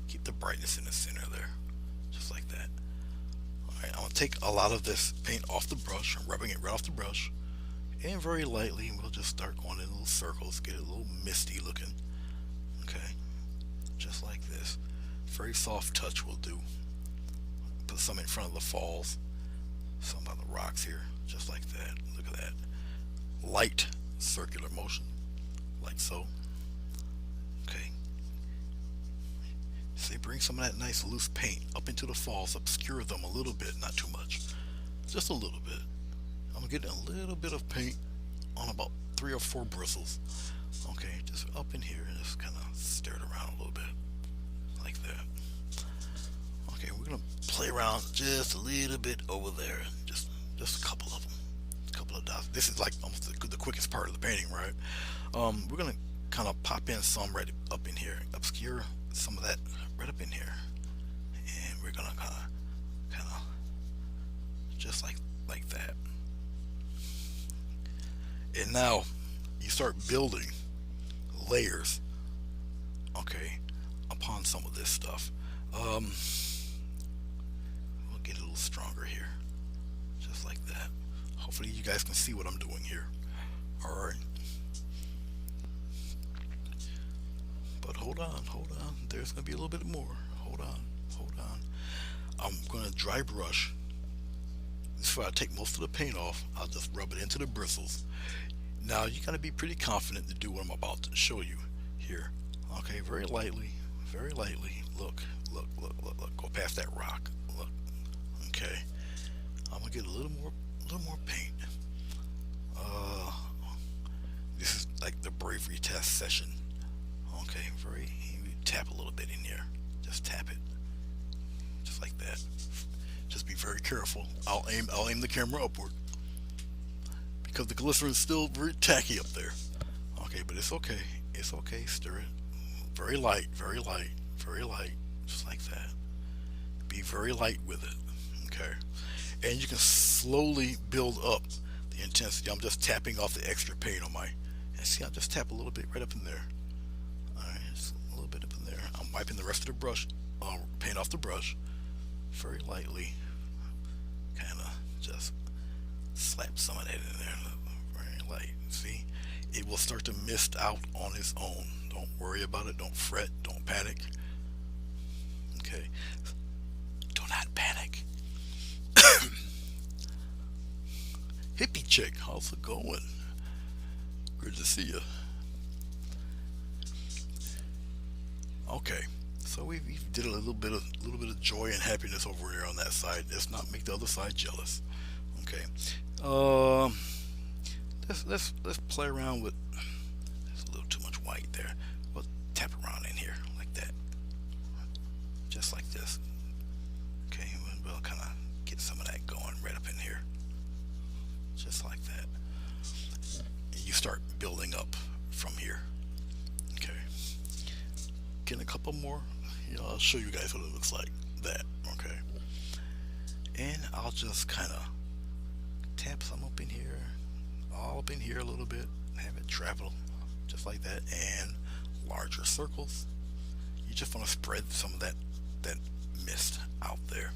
Keep the brightness in the center there. Just like that. Alright, I'm going to take a lot of this paint off the brush. I'm rubbing it right off the brush. And very lightly, we'll just start going in little circles. Get it a little misty looking. Okay. Just like this. Very soft touch will do. Put some in front of the falls. Some on the rocks here. Just like that. Look at that. Light circular motion. Like so. Okay. See, bring some of that nice loose paint up into the falls, obscure them a little bit, not too much, just a little bit. I'm getting a little bit of paint on about 3 or 4 bristles. Okay, just up in here and just kind of stir it around a little bit, like that. Okay, we're gonna play around just a little bit over there, just a couple of them, a couple of dots. This is like almost the quickest part of the painting, right? We're gonna kind of pop in some right up in here, obscure some of that right up in here, and we're gonna kind of just like that. And now you start building layers, okay, upon some of this stuff. We'll get a little stronger here, just like that. Hopefully you guys can see what I'm doing here. All right. But hold on, hold on. There's gonna be a little bit more. Hold on, hold on. I'm gonna dry brush. Before I take most of the paint off, I'll just rub it into the bristles. Now you gotta be pretty confident to do what I'm about to show you here. Okay, very lightly, very lightly. Look, look, look, look, look. Go past that rock. Look. Okay. I'm gonna get a little more paint. This is like the bravery test session. Okay, tap a little bit in here. Just tap it, just like that. Just be very careful. I'll aim the camera upward because the glycerin is still very tacky up there. Okay, but it's okay. It's okay. Stir it. Very light, very light, very light. Just like that. Be very light with it. Okay, and you can slowly build up the intensity. I'm just tapping off the extra paint on my. And see, I'll just tap a little bit right up in there. Alright, just a little bit up in there. I'm wiping the rest of the brush, paint off the brush, very lightly. Kind of just slap some of that in there, very light. See, it will start to mist out on its own. Don't worry about it. Don't fret. Don't panic. Okay, do not panic. Hippie chick, how's it going? Good to see you. Okay, so we did a little bit of joy and happiness over there on that side. Let's not make the other side jealous. Okay, let's play around with. There's a little too much white there. We'll tap around in here like that, just like this. Okay, we'll kind of get some of that going right up in here, just like that. You start building up from here. Okay, get a couple more. I'll show you guys what it looks like. That. Okay, and I'll just kind of tap some up in here, all up in here a little bit, have it travel just like that, and larger circles. You just want to spread some of that mist out there.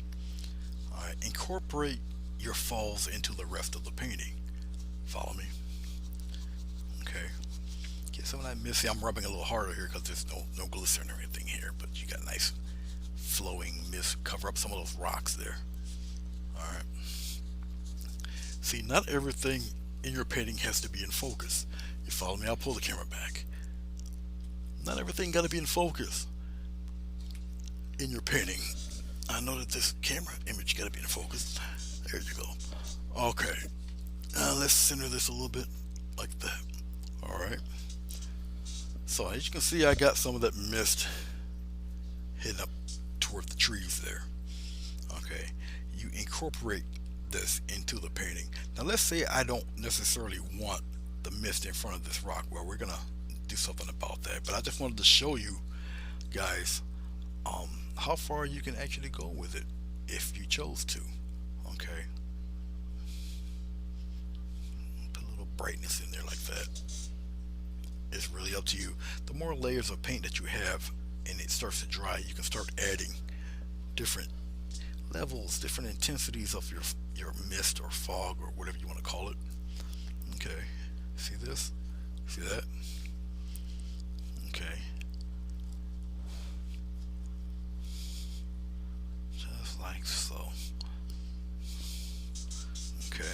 All right, incorporate your falls into the rest of the painting. Follow me. Okay, get some of that mist. See, I'm rubbing a little harder here because there's no glycerin or anything here, but you got nice flowing mist. Cover up some of those rocks there. All right. See, not everything in your painting has to be in focus. You follow me? I'll pull the camera back. Not everything got to be in focus in your painting. I know that this camera image got to be in focus. There you go. Okay. Let's center this a little bit like that. All right. So as you can see, I got some of that mist heading up toward the trees there. Okay. You incorporate this into the painting. Now let's say I don't necessarily want the mist in front of this rock. Well, we're gonna do something about that, but I just wanted to show you guys how far you can actually go with it if you chose to. Okay, put a little brightness in there like that. It's really up to you. The more layers of paint that you have and it starts to dry, you can start adding different levels, different intensities of your mist or fog or whatever you want to call it. Okay, see this? See that? Okay, just like so. Okay,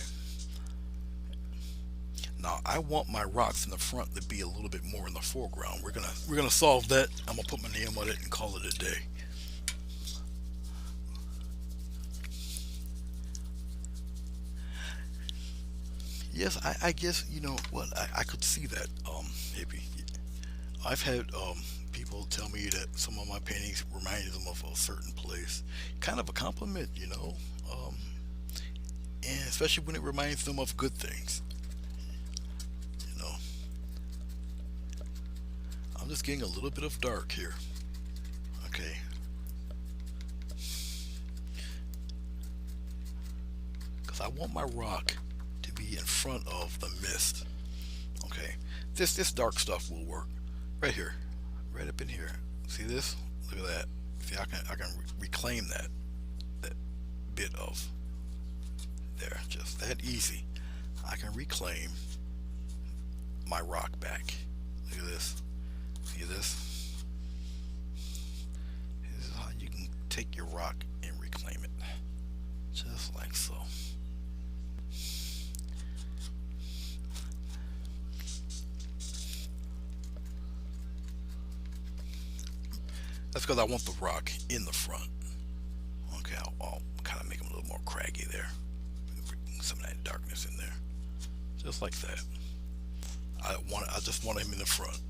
now I want my rocks in the front to be a little bit more in the foreground. We're gonna solve that. I'm gonna put my name on it and call it a day. Yes, I guess you know what I could see that. Hippie. I've had people tell me that some of my paintings remind them of a certain place. Kind of a compliment, you know. Um, and especially when it reminds them of good things. You know, I'm just getting a little bit of dark here. Okay, because I want my rock to be in front of the mist. Okay, this dark stuff will work right here, right up in here. See this? Look at that. See, I can reclaim that bit of there, just that easy. I can reclaim my rock back. Look at this. See this? This is how you can take your rock and reclaim it, just like so. That's because I want the rock in the front. Okay, I'll kind of make them a little more craggy there. Bring some of that darkness in there, just like that. I just want him in the front.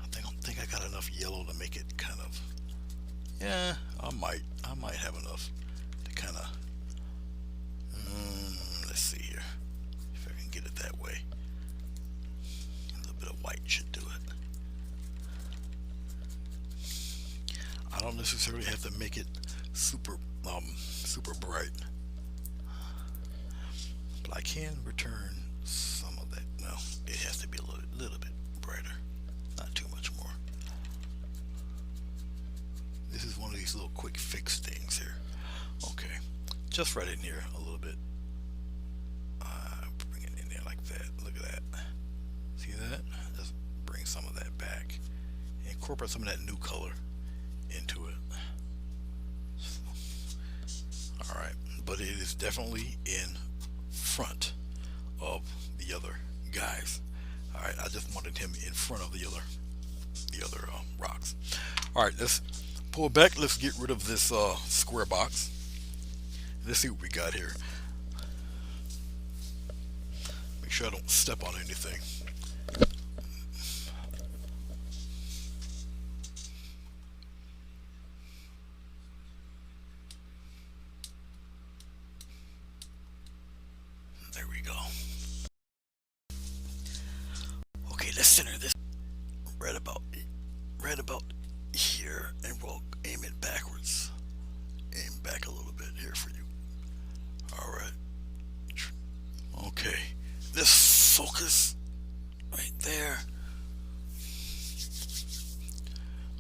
I think I got enough yellow to make it kind of. Yeah, I might have enough to kind of. Let's see here, if I can get it that way. A little bit of white should do it. I don't necessarily have to make it super bright, but I can return some of that. No, it has to be a little bit brighter, not too much more. This is one of these little quick fix things here. Okay, just right in here a little bit. Bring it in there like that. Look at that. See that? Just bring some of that back. Incorporate some of that new color into it. All right, but it is definitely in front of the other guys. All right, I just wanted him in front of the other rocks. All right, let's pull back. Let's get rid of this square box. Let's see what we got here. Make sure I don't step on anything. There we go. Okay, let's center this right about here, and we'll aim it backwards. Aim back a little bit here for you. All right. Okay. Let's focus right there.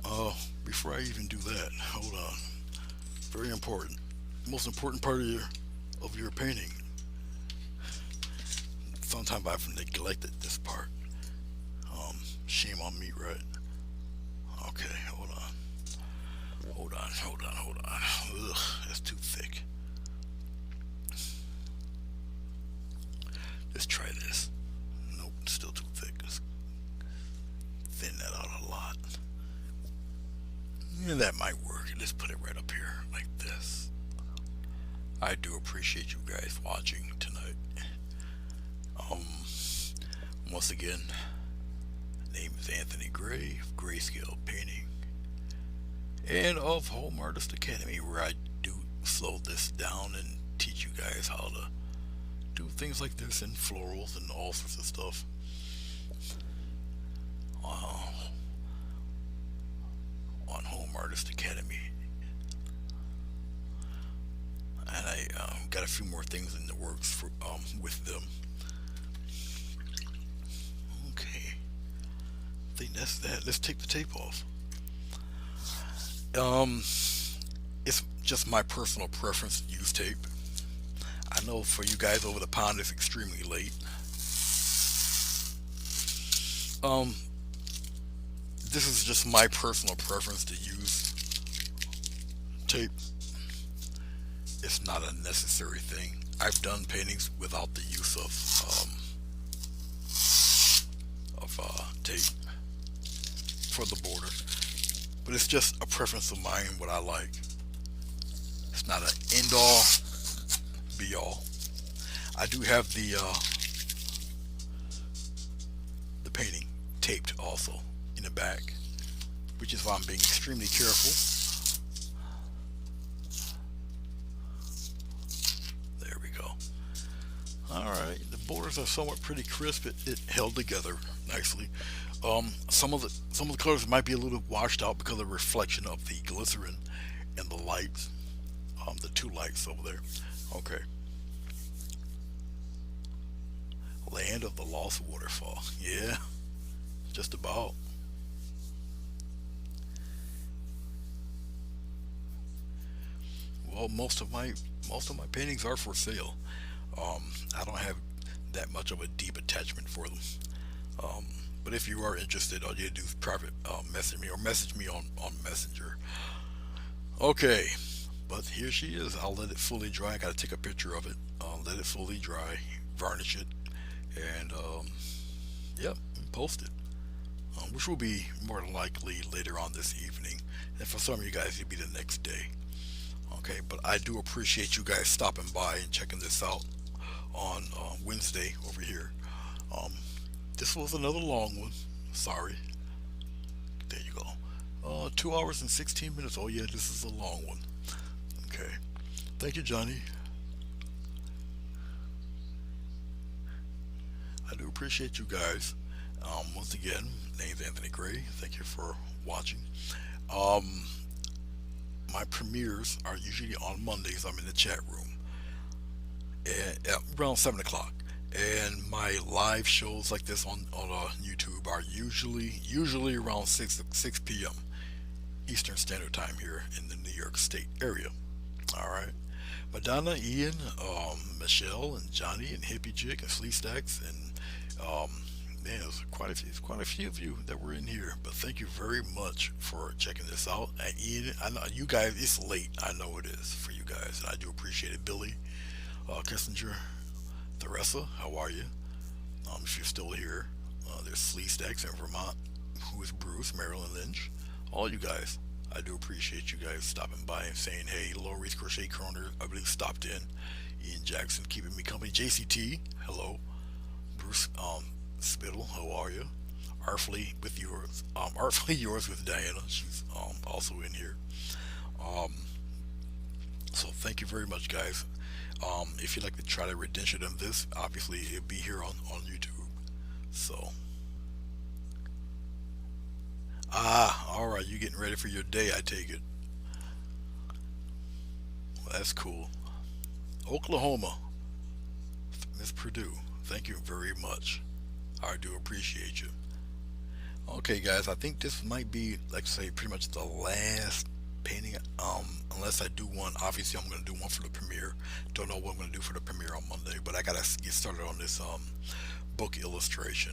Oh, before I even do that, hold on. Very important. Most important part of your painting. Sometimes I've neglected this part. Shame on me, right? Okay, hold on. Hold on. Ugh, that's too thick. Let's try this. Nope, still too thick. Let's thin that out a lot. Yeah, that might work. Let's put it right up here like this. I do appreciate you guys watching tonight. Um, Once again, name is Anthony Gray of Grayscale Painting and of Home Artist Academy, where I do slow this down and teach you guys how to do things like this in florals and all sorts of stuff. On Home Artist Academy, and I got a few more things in the works for with them. Okay, I think that's that. Let's take the tape off. Um, it's just my personal preference to use tape. I know for you guys over the pond it's extremely late. Um, this is just my personal preference to use tape. It's not a necessary thing. I've done paintings without the use of tape for the border, but it's just a preference of mine, what I like. It's not an end all be all. I do have the taped also in the back, which is why I'm being extremely careful. There we go. All right, the borders are somewhat pretty crisp. It held together nicely. Some of the colors might be a little washed out because of the reflection of the glycerin and the lights. The two lights over there. Okay. Land of the Lost Waterfall. Yeah, just about. Well, most of my paintings are for sale. I don't have that much of a deep attachment for them. Um, but if you are interested, all you have to do is private message me or message me on Messenger. Okay, but here she is. I'll let it fully dry. I gotta take a picture of it. Let it fully dry, varnish it, and yep, post it. Which will be more than likely later on this evening, and for some of you guys, it'll be the next day. Okay, but I do appreciate you guys stopping by and checking this out on Wednesday over here. Um, this was another long one. Sorry. There you go. 2 hours and 16 minutes. Oh yeah, this is a long one. Okay. Thank you, Johnny. I do appreciate you guys. Once again, name's Anthony Gray. Thank you for watching. Um, my premieres are usually on Mondays. I'm in the chat room around 7 o'clock, and my live shows like this on YouTube are usually around 6 p.m. Eastern Standard Time here in the New York State area. All right. Madonna, Ian, Michelle, and Johnny, and Hippie Chick, and Slee Stacks, and man, there's quite a few of you that were in here. But thank you very much for checking this out. And Ian, I know you guys. It's late. I know it is for you guys, and I do appreciate it. Billy, Kissinger, Theresa, how are you? If you're still here, there's Slee Stacks in Vermont. Who is Bruce? Marilyn Lynch. All you guys. I do appreciate you guys stopping by and saying, hey, Lori's Crochet Corner, I believe stopped in. Ian Jackson keeping me company. JCT, hello. Bruce Spittle, how are you? Artfully yours with Diana. She's also in here. Um, so thank you very much, guys. If you'd like to try the redemption of this, obviously it'll be here on YouTube. So, all right, you getting ready for your day? I take it. Well, that's cool. Oklahoma, Miss Purdue. Thank you very much. I do appreciate you. Okay, guys, I think this might be, like I say, pretty much the last painting. Unless I do one, obviously I'm gonna do one for the premiere. Don't know what I'm gonna do for the premiere on Monday, but I gotta get started on this book illustration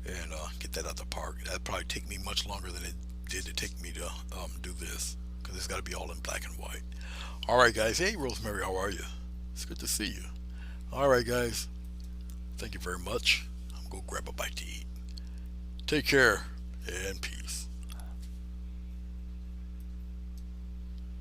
and get that out the park. That'd probably take me much longer than it did to take me to do this because it's got to be all in black and white. All right, guys. Hey, Rosemary, how are you? It's good to see you. All right, guys. Thank you very much. I'm gonna go grab a bite to eat. Take care and peace.